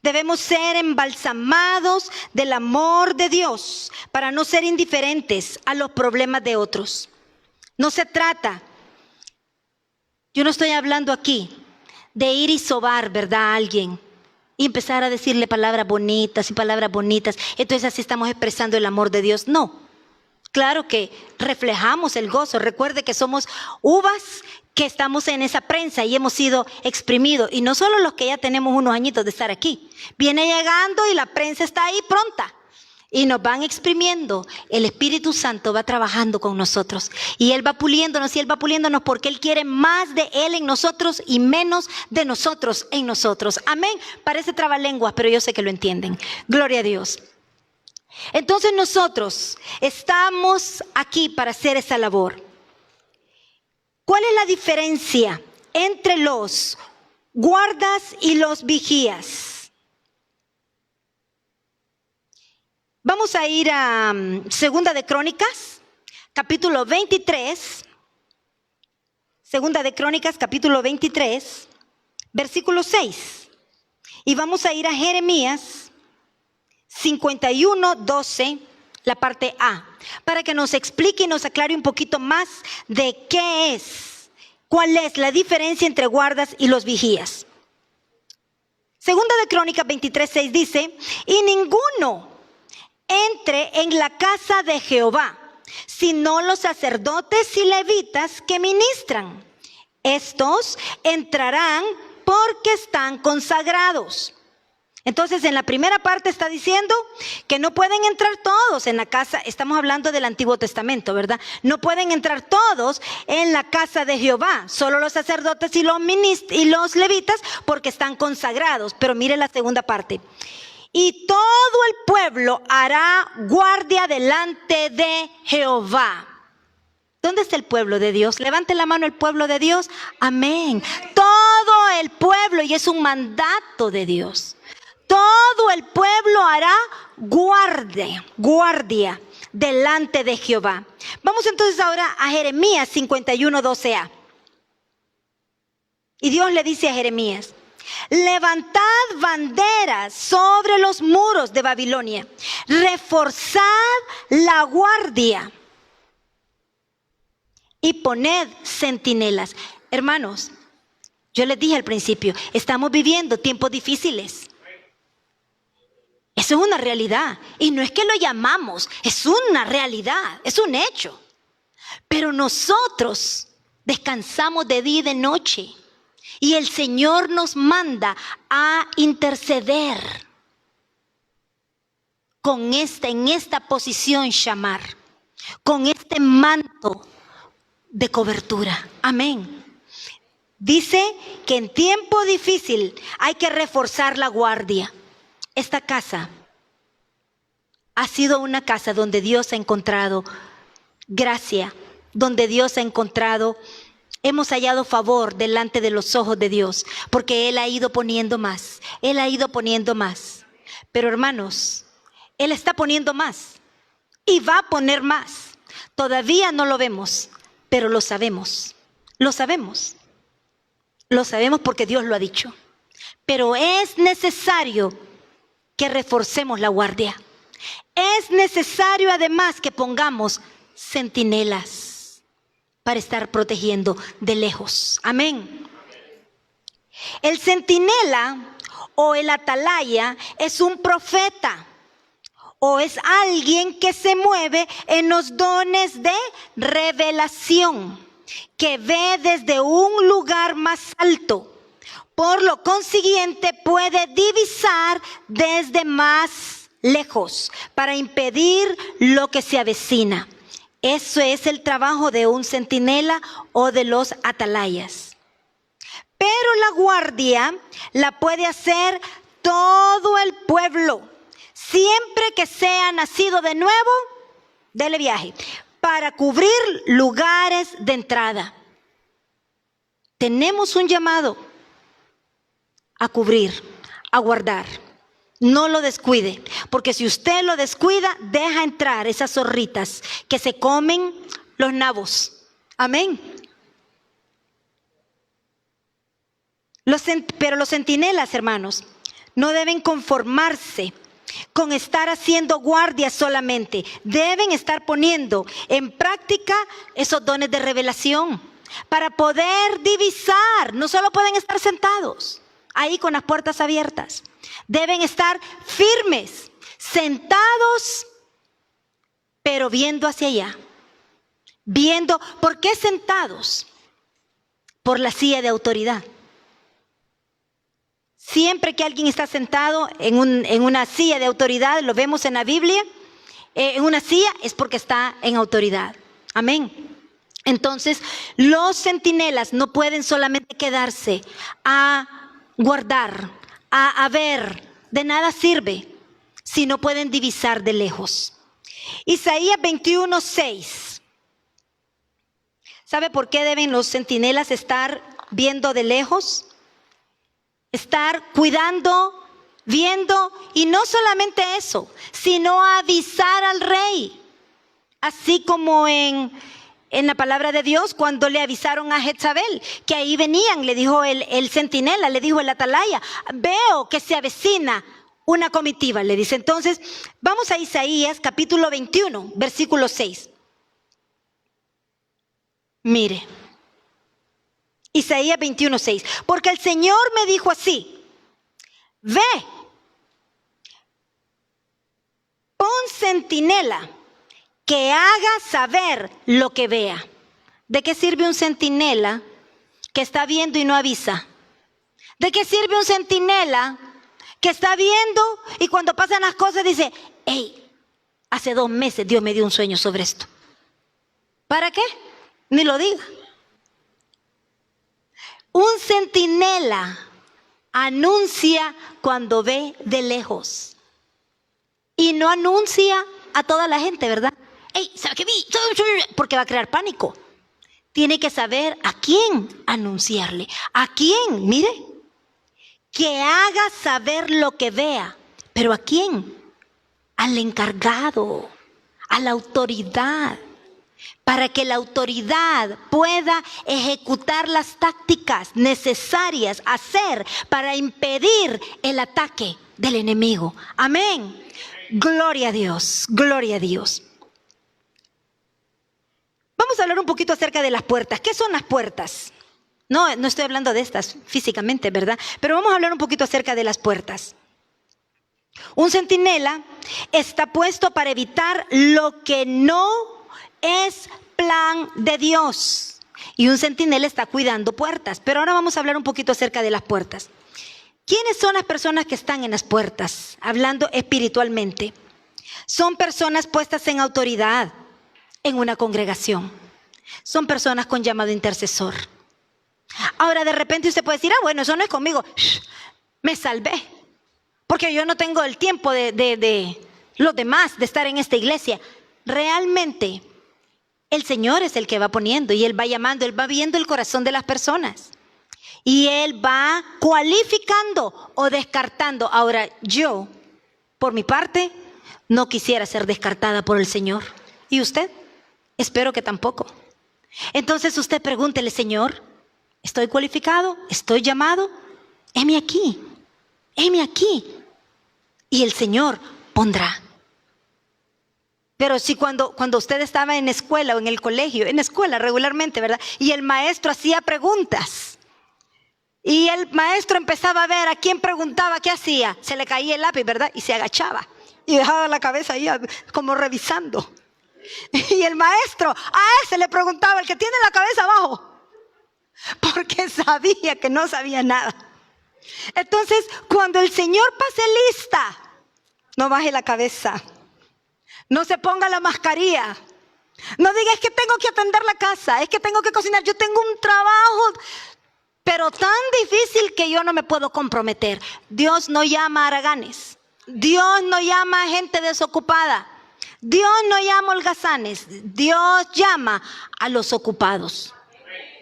A: Debemos ser embalsamados del amor de Dios para no ser indiferentes a los problemas de otros. No se trata, yo no estoy hablando aquí de ir y sobar, ¿verdad?, a alguien y empezar a decirle palabras bonitas. Entonces así estamos expresando el amor de Dios. No, claro que reflejamos el gozo. Recuerde que somos uvas que estamos en esa prensa y hemos sido exprimidos. Y no solo los que ya tenemos unos añitos de estar aquí. Viene llegando y la prensa está ahí pronta. Y nos van exprimiendo. El Espíritu Santo va trabajando con nosotros. Y Él va puliéndonos porque Él quiere más de Él en nosotros y menos de nosotros en nosotros. Amén. Parece trabalenguas, pero yo sé que lo entienden. Gloria a Dios. Entonces nosotros estamos aquí para hacer esa labor. ¿Cuál es la diferencia entre los guardas y los vigías? Vamos a ir a Segunda de Crónicas, capítulo 23. Segunda de Crónicas, capítulo 23, versículo 6. Y vamos a ir a Jeremías 51:12, la parte A, para que nos explique y nos aclare un poquito más de cuál es la diferencia entre guardas y los vigías. Segunda de Crónicas 23:6 dice, y ninguno entre en la casa de Jehová, sino los sacerdotes y levitas que ministran. Estos entrarán porque están consagrados. Entonces en la primera parte está diciendo que no pueden entrar todos en la casa. Estamos hablando del Antiguo Testamento, ¿verdad? No pueden entrar todos en la casa de Jehová, solo los sacerdotes y los levitas porque están consagrados. Pero mire la segunda parte. Y todo el pueblo hará guardia delante de Jehová. ¿Dónde está el pueblo de Dios? Levante la mano el pueblo de Dios. Amén. Todo el pueblo, y es un mandato de Dios. Todo el pueblo hará guardia delante de Jehová. Vamos entonces ahora a Jeremías 51:12a. Y Dios le dice a Jeremías, Levantad banderas sobre los muros de Babilonia. Reforzad la guardia y poned centinelas. Hermanos, yo les dije al principio, estamos viviendo tiempos difíciles. Eso es una realidad. Y no es que lo llamamos, es una realidad, es un hecho. Pero nosotros descansamos de día y de noche. Y el Señor nos manda a interceder en esta posición llamar, con este manto de cobertura. Amén. Dice que en tiempo difícil hay que reforzar la guardia. Esta casa ha sido una casa donde Dios ha encontrado gracia, donde Dios ha encontrado, hemos hallado favor delante de los ojos de Dios, porque Él ha ido poniendo más, Él ha ido poniendo más. Pero hermanos, Él está poniendo más y va a poner más. Todavía no lo vemos, pero lo sabemos, lo sabemos. Lo sabemos porque Dios lo ha dicho. Pero es necesario que reforcemos la guardia. Es necesario además que pongamos centinelas para estar protegiendo de lejos. Amén. El centinela o el atalaya es un profeta o es alguien que se mueve en los dones de revelación, que ve desde un lugar más alto. Por lo consiguiente puede divisar desde más lejos para impedir lo que se avecina. Eso es el trabajo de un centinela o de los atalayas. Pero la guardia la puede hacer todo el pueblo, siempre que sea nacido de nuevo, dele viaje, para cubrir lugares de entrada. Tenemos un llamado a cubrir, a guardar. No lo descuide, porque si usted lo descuida, deja entrar esas zorritas que se comen los nabos. Amén. Pero los centinelas, hermanos, no deben conformarse con estar haciendo guardia solamente. Deben estar poniendo en práctica esos dones de revelación para poder divisar. No solo pueden estar sentados ahí con las puertas abiertas. Deben estar firmes, sentados, pero viendo hacia allá. Viendo, ¿por qué sentados? Por la silla de autoridad. Siempre que alguien está sentado en una silla de autoridad, lo vemos en la Biblia, en una silla es porque está en autoridad. Amén. Entonces, los centinelas no pueden solamente quedarse a guardar, a ver, de nada sirve si no pueden divisar de lejos. Isaías 21:6. ¿Sabe por qué deben los centinelas estar viendo de lejos? Estar cuidando, viendo, y no solamente eso, sino avisar al rey. Así como en la palabra de Dios, cuando le avisaron a Jezabel que ahí venían, le dijo el centinela, le dijo el atalaya, veo que se avecina una comitiva, le dice. Entonces, vamos a Isaías capítulo 21, versículo 6. Mire. Isaías 21:6, porque el Señor me dijo así, ve, pon centinela que haga saber lo que vea. ¿De qué sirve un centinela que está viendo y no avisa? ¿De qué sirve un centinela que está viendo y cuando pasan las cosas dice, hey, hace 2 meses Dios me dio un sueño sobre esto? ¿Para qué? Ni lo diga. Un centinela anuncia cuando ve de lejos y no anuncia a toda la gente, ¿verdad? ¡Ey! ¿Sabe qué vi? Porque va a crear pánico. Tiene que saber a quién anunciarle. ¿A quién? Mire, que haga saber lo que vea. ¿Pero a quién? Al encargado, a la autoridad. para que la autoridad pueda ejecutar las tácticas necesarias hacer para impedir el ataque del enemigo. Amén. Gloria a Dios, gloria a Dios. Vamos a hablar un poquito acerca de las puertas. ¿Qué son las puertas? No estoy hablando de estas físicamente, ¿verdad? Pero vamos a hablar un poquito acerca de las puertas. Un centinela está puesto para evitar lo que no es plan de Dios. Y un centinela está cuidando puertas. Pero ahora vamos a hablar un poquito acerca de las puertas. ¿Quiénes son las personas que están en las puertas? Hablando espiritualmente. Son personas puestas en autoridad en una congregación. Son personas con llamado intercesor. Ahora de repente usted puede decir, bueno, eso no es conmigo. Me salvé. Porque yo no tengo el tiempo de los demás, de estar en esta iglesia. Realmente, el Señor es el que va poniendo y Él va llamando, Él va viendo el corazón de las personas. Y Él va cualificando o descartando. Ahora, yo, por mi parte, no quisiera ser descartada por el Señor. ¿Y usted? Espero que tampoco. Entonces usted pregúntele, Señor, ¿estoy cualificado? ¿Estoy llamado? Heme aquí. Heme aquí. Y el Señor pondrá. Pero si cuando usted estaba en escuela o en el colegio, en escuela regularmente, ¿verdad? Y el maestro hacía preguntas. Y el maestro empezaba a ver a quién preguntaba, ¿qué hacía? Se le caía el lápiz, ¿verdad? Y se agachaba. Y dejaba la cabeza ahí como revisando. Y el maestro a ese le preguntaba, el que tiene la cabeza abajo. Porque sabía que no sabía nada. Entonces, cuando el Señor pase lista, no baje la cabeza. No se ponga la mascarilla. No diga, es que tengo que atender la casa, es que tengo que cocinar. Yo tengo un trabajo, pero tan difícil que yo no me puedo comprometer. Dios no llama a haraganes. Dios no llama a gente desocupada. Dios no llama a holgazanes. Dios llama a los ocupados.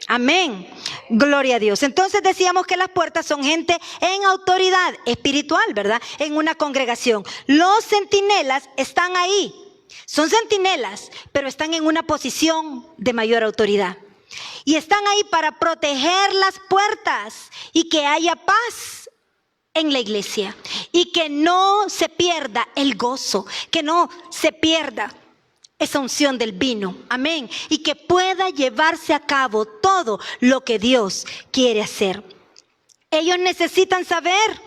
A: Amén. Gloria a Dios. Entonces decíamos que las puertas son gente en autoridad espiritual, ¿verdad? En una congregación. Los centinelas están ahí. Son centinelas, pero están en una posición de mayor autoridad. Y están ahí para proteger las puertas y que haya paz en la iglesia. Y que no se pierda el gozo, que no se pierda esa unción del vino, amén, y que pueda llevarse a cabo todo lo que Dios quiere hacer. Ellos necesitan saber,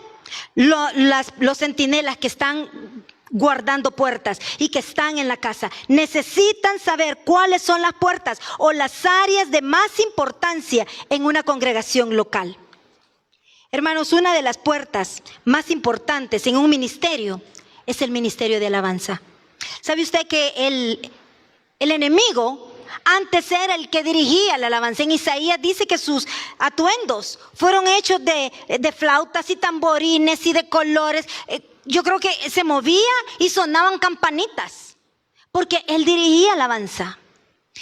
A: los centinelas que están guardando puertas y que están en la casa, necesitan saber cuáles son las puertas o las áreas de más importancia en una congregación local. Hermanos, una de las puertas más importantes en un ministerio es el ministerio de alabanza. ¿Sabe usted que el enemigo antes era el que dirigía la alabanza? En Isaías dice que sus atuendos fueron hechos de flautas y tamborines y de colores. Yo creo que se movía y sonaban campanitas, porque él dirigía la alabanza.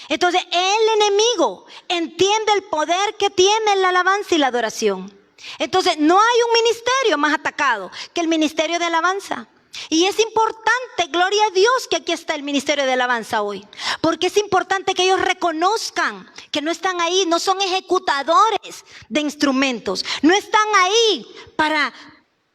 A: Entonces el enemigo entiende el poder que tiene la alabanza y la adoración. Entonces no hay un ministerio más atacado que el ministerio de alabanza. Y es importante, gloria a Dios, que aquí está el ministerio de alabanza hoy. Porque es importante que ellos reconozcan que no están ahí, no son ejecutadores de instrumentos. No están ahí para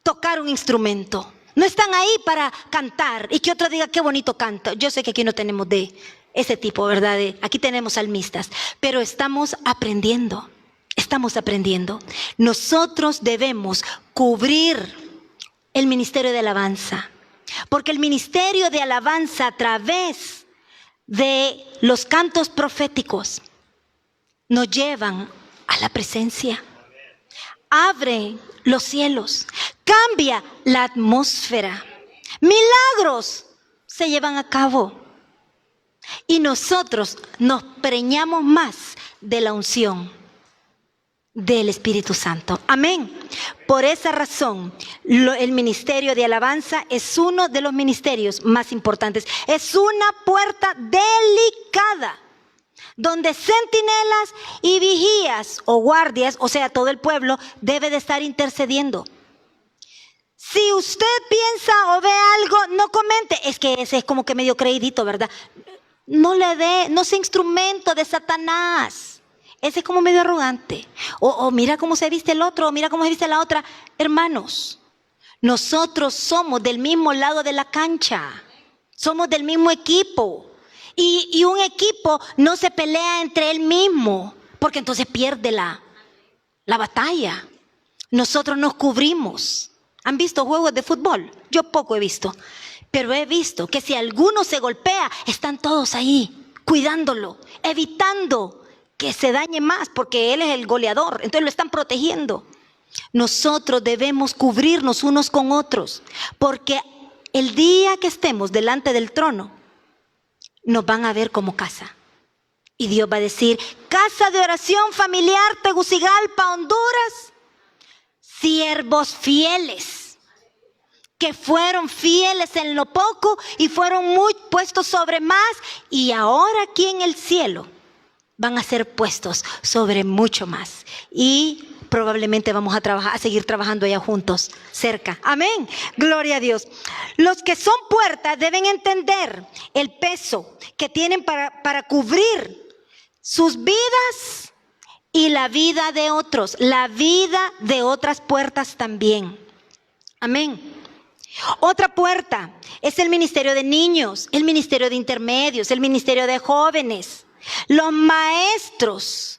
A: tocar un instrumento. No están ahí para cantar y que otro diga qué bonito canta. Yo sé que aquí no tenemos de ese tipo, ¿verdad? Aquí tenemos salmistas, pero estamos aprendiendo. Estamos aprendiendo. Nosotros debemos cubrir el ministerio de alabanza, porque el ministerio de alabanza a través de los cantos proféticos nos llevan a la presencia, abre los cielos, cambia la atmósfera, milagros se llevan a cabo y nosotros nos preñamos más de la unción del Espíritu Santo. Amén. Por esa razón, el ministerio de alabanza es uno de los ministerios más importantes. Es una puerta delicada, donde centinelas y vigías o guardias, o sea, todo el pueblo, debe de estar intercediendo. Si usted piensa o ve algo, no comente. Es que ese es como que medio creidito, ¿verdad? no sea instrumento de Satanás. Ese es como medio arrogante. O mira cómo se viste el otro, o mira cómo se viste la otra. Hermanos, nosotros somos del mismo lado de la cancha. Somos del mismo equipo. Y un equipo no se pelea entre él mismo, porque entonces pierde la batalla. Nosotros nos cubrimos. ¿Han visto juegos de fútbol? Yo poco he visto. Pero he visto que si alguno se golpea, están todos ahí, cuidándolo, evitando que se dañe más, porque él es el goleador, entonces lo están protegiendo. Nosotros debemos cubrirnos unos con otros, porque el día que estemos delante del trono, nos van a ver como casa. Y Dios va a decir: casa de oración familiar Tegucigalpa, Honduras, siervos fieles, que fueron fieles en lo poco y fueron muy puestos sobre más, y ahora aquí en el cielo van a ser puestos sobre mucho más. Y probablemente vamos a seguir trabajando allá juntos, cerca. Amén. Gloria a Dios. Los que son puertas deben entender el peso que tienen para cubrir sus vidas y la vida de otros, la vida de otras puertas también. Amén. Otra puerta es el ministerio de niños, el ministerio de intermedios, el ministerio de jóvenes. Los maestros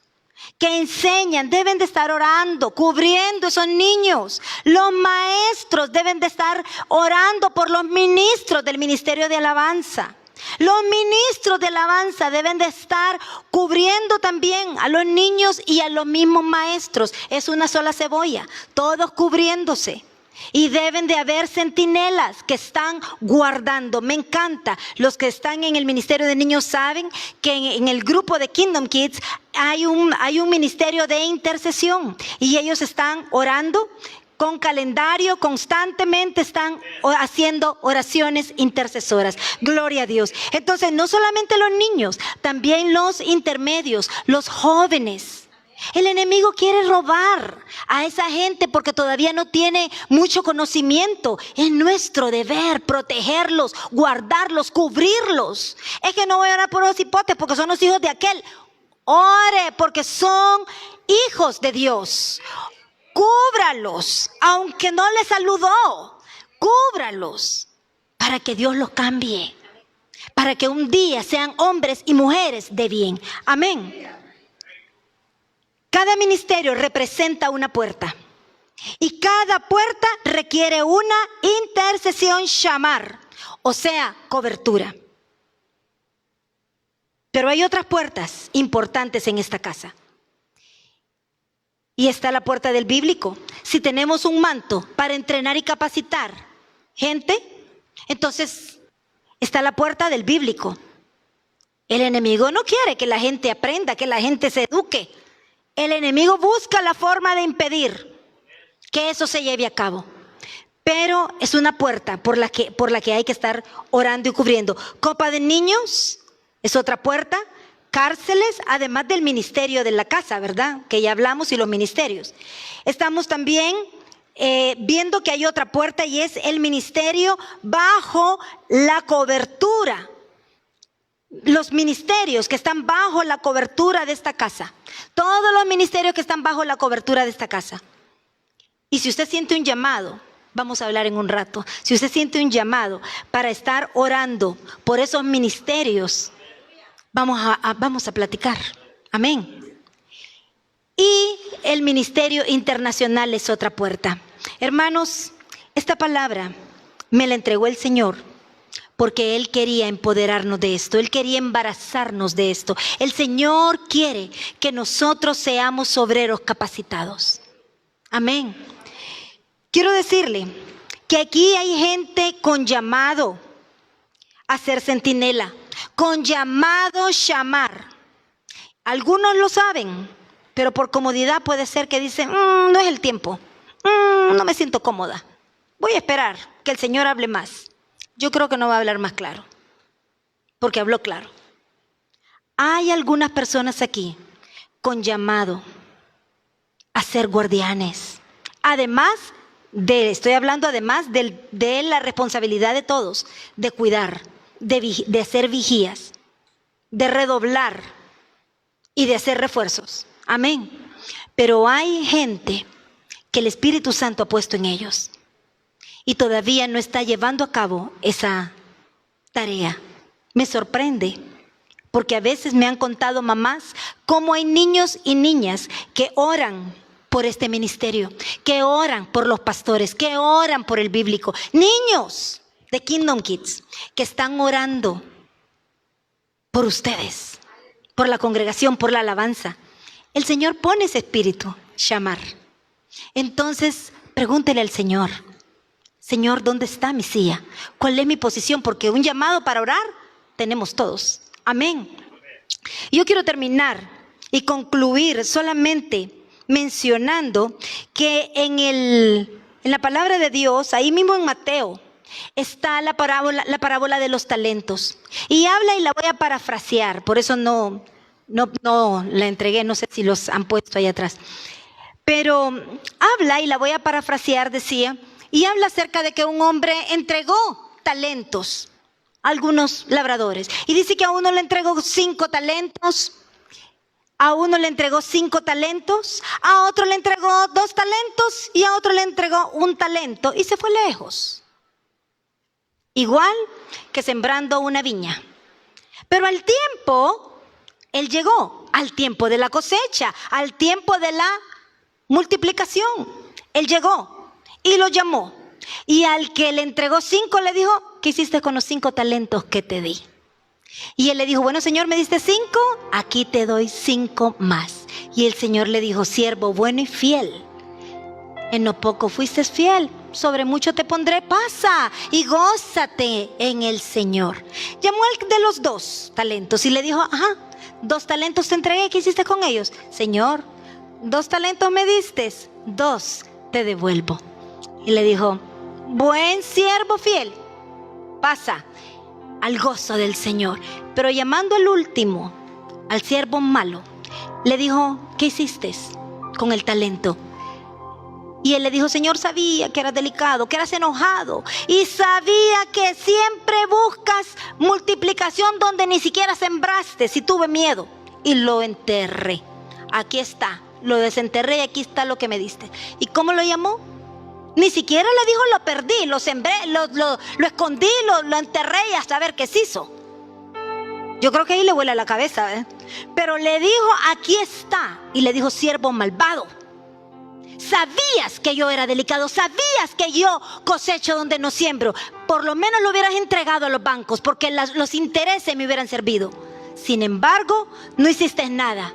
A: que enseñan deben de estar orando, cubriendo a esos niños. Los maestros deben de estar orando por los ministros del ministerio de alabanza. Los ministros de alabanza deben de estar cubriendo también a los niños y a los mismos maestros. Es una sola cebolla, todos cubriéndose. Y deben de haber centinelas que están guardando. Me encanta. Los que están en el ministerio de niños saben que en el grupo de Kingdom Kids hay un ministerio de intercesión. Y ellos están orando con calendario, constantemente están haciendo oraciones intercesoras. Gloria a Dios. Entonces, no solamente los niños, también los intermedios, los jóvenes. El enemigo quiere robar a esa gente porque todavía no tiene mucho conocimiento. Es nuestro deber protegerlos, guardarlos, cubrirlos. Es que no voy a orar por los hipotes porque son los hijos de aquel. Ore porque son hijos de Dios. Cúbralos, aunque no les saludó. Cúbralos para que Dios los cambie. Para que un día sean hombres y mujeres de bien. Amén. Cada ministerio representa una puerta y cada puerta requiere una intercesión shamar, o sea, cobertura. Pero hay otras puertas importantes en esta casa. Y está la puerta del bíblico. Si tenemos un manto para entrenar y capacitar gente, entonces está la puerta del bíblico. El enemigo no quiere que la gente aprenda, que la gente se eduque. El enemigo busca la forma de impedir que eso se lleve a cabo. Pero es una puerta por la que hay que estar orando y cubriendo. Copa de niños es otra puerta. Cárceles, además del ministerio de la casa, ¿verdad? Que ya hablamos, y los ministerios. Estamos también viendo que hay otra puerta y es el ministerio bajo la cobertura. Los ministerios que están bajo la cobertura de esta casa. Todos los ministerios que están bajo la cobertura de esta casa. Y si usted siente un llamado, vamos a hablar en un rato. Si usted siente un llamado para estar orando por esos ministerios, vamos a platicar. Amén. Y el ministerio internacional es otra puerta. Hermanos, esta palabra me la entregó el Señor porque Él quería empoderarnos de esto. Él quería embarazarnos de esto. El Señor quiere que nosotros seamos obreros capacitados. Amén. Quiero decirle que aquí hay gente con llamado a ser centinela, con llamado shamar. Algunos lo saben, pero por comodidad puede ser que dicen, no es el tiempo, no me siento cómoda. Voy a esperar que el Señor hable más. Yo creo que no va a hablar más claro, porque habló claro. Hay algunas personas aquí con llamado a ser guardianes. Estoy hablando además de la responsabilidad de todos, de cuidar, de ser vigías. de redoblar y de hacer refuerzos. Amén. Pero hay gente que el Espíritu Santo ha puesto en ellos y todavía no está llevando a cabo esa tarea. Me sorprende, porque a veces me han contado mamás cómo hay niños y niñas que oran por este ministerio, que oran por los pastores, que oran por el bíblico. Niños de Kingdom Kids que están orando por ustedes, por la congregación, por la alabanza. El Señor pone ese espíritu, llamar. Entonces, pregúntele al Señor: Señor, ¿dónde está mi silla? ¿Cuál es mi posición? Porque un llamado para orar tenemos todos. Amén. Yo quiero terminar y concluir solamente mencionando que en la palabra de Dios, ahí mismo en Mateo, está la parábola de los talentos. Y habla, y la voy a parafrasear, por eso no la entregué, no sé si los han puesto ahí atrás. Pero habla, y la voy a parafrasear, decía, y habla acerca de que un hombre entregó talentos a algunos labradores. Y dice que a uno le entregó 5 talentos, a uno le entregó 5 talentos, a otro le entregó 2 talentos y a otro le entregó 1 talento y se fue lejos. Igual que sembrando una viña. Pero al tiempo, él llegó al tiempo de la cosecha, al tiempo de la multiplicación. Él llegó y lo llamó. Y al que le entregó 5 le dijo: ¿qué hiciste con los 5 talentos que te di? Y él le dijo: bueno, Señor, me diste 5, aquí te doy 5 más. Y el Señor le dijo: siervo bueno y fiel, en lo poco fuiste fiel, sobre mucho te pondré, pasa y gózate en el Señor. Llamó al de los 2 talentos y le dijo: 2 talentos te entregué, ¿qué hiciste con ellos? Señor, 2 talentos me diste, 2 te devuelvo. Y le dijo: buen siervo fiel, pasa al gozo del Señor. Pero llamando al último, al siervo malo, le dijo: ¿qué hiciste con el talento? Y él le dijo: Señor, sabía que eras delicado, que eras enojado, y sabía que siempre buscas multiplicación donde ni siquiera sembraste, y tuve miedo y lo enterré. Aquí está, lo desenterré y aquí está lo que me diste. ¿Y cómo lo llamó? Ni siquiera le dijo: lo perdí, lo sembré, lo escondí, lo enterré y hasta ver qué se hizo. Yo creo que ahí le vuela la cabeza, ¿eh? Pero le dijo: aquí está. Y le dijo: siervo malvado, sabías que yo era delicado, sabías que yo cosecho donde no siembro. Por lo menos lo hubieras entregado a los bancos, porque los intereses me hubieran servido. Sin embargo, no hiciste nada.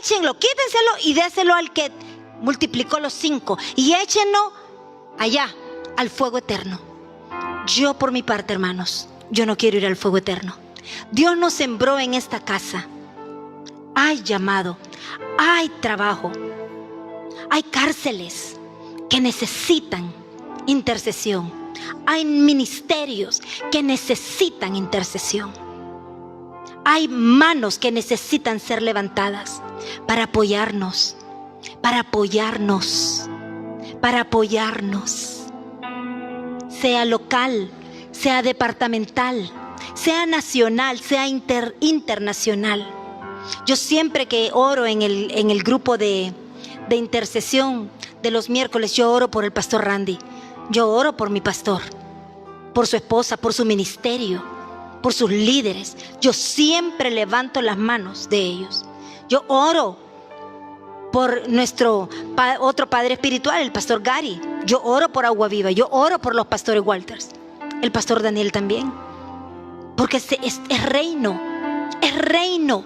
A: Échenlo, quítenselo y déselo al que multiplicó los 5. Y échenlo allá, al fuego eterno. Yo, por mi parte, hermanos, yo no quiero ir al fuego eterno. Dios nos sembró en esta casa. Hay llamado, hay trabajo, hay cárceles que necesitan intercesión, hay ministerios que necesitan intercesión, hay manos que necesitan ser levantadas para apoyarnos, para apoyarnos, para apoyarnos, sea local, sea departamental, sea nacional, sea internacional. Yo siempre que oro en el grupo de intercesión de los miércoles, yo oro por el pastor Randy, yo oro por mi pastor, por su esposa, por su ministerio, por sus líderes. Yo siempre levanto las manos de ellos. Yo oro por nuestro otro padre espiritual, el pastor Gary. Yo oro por Agua Viva, yo oro por los pastores Walters, el pastor Daniel también, porque es reino, es reino.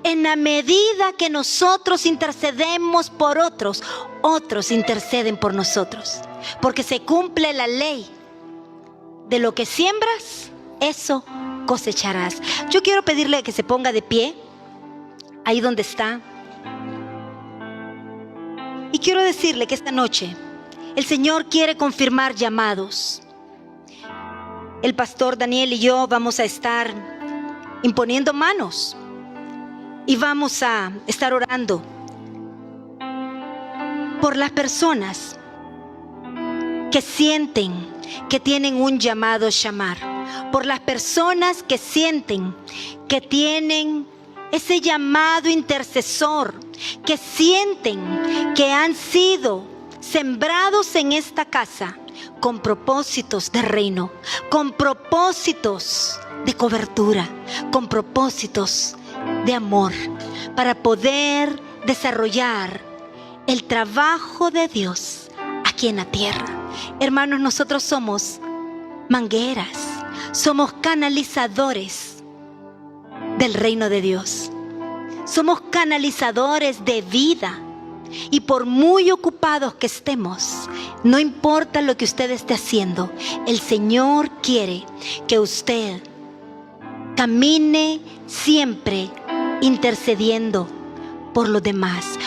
A: En la medida que nosotros intercedemos por otros, otros interceden por nosotros, porque se cumple la ley de lo que siembras, eso cosecharás. Yo quiero pedirle que se ponga de pie ahí donde está, y quiero decirle que esta noche el Señor quiere confirmar llamados. El pastor Daniel y yo vamos a estar imponiendo manos y vamos a estar orando por las personas que sienten que tienen un llamado llamar, por las personas que sienten que tienen ese llamado intercesor, que sienten que han sido sembrados en esta casa con propósitos de reino, con propósitos de cobertura, con propósitos de amor, para poder desarrollar el trabajo de Dios aquí en la tierra. Hermanos, nosotros somos mangueras, somos canalizadores del reino de Dios. Somos canalizadores de vida. Y por muy ocupados que estemos, no importa lo que usted esté haciendo, el Señor quiere que usted camine siempre intercediendo por los demás.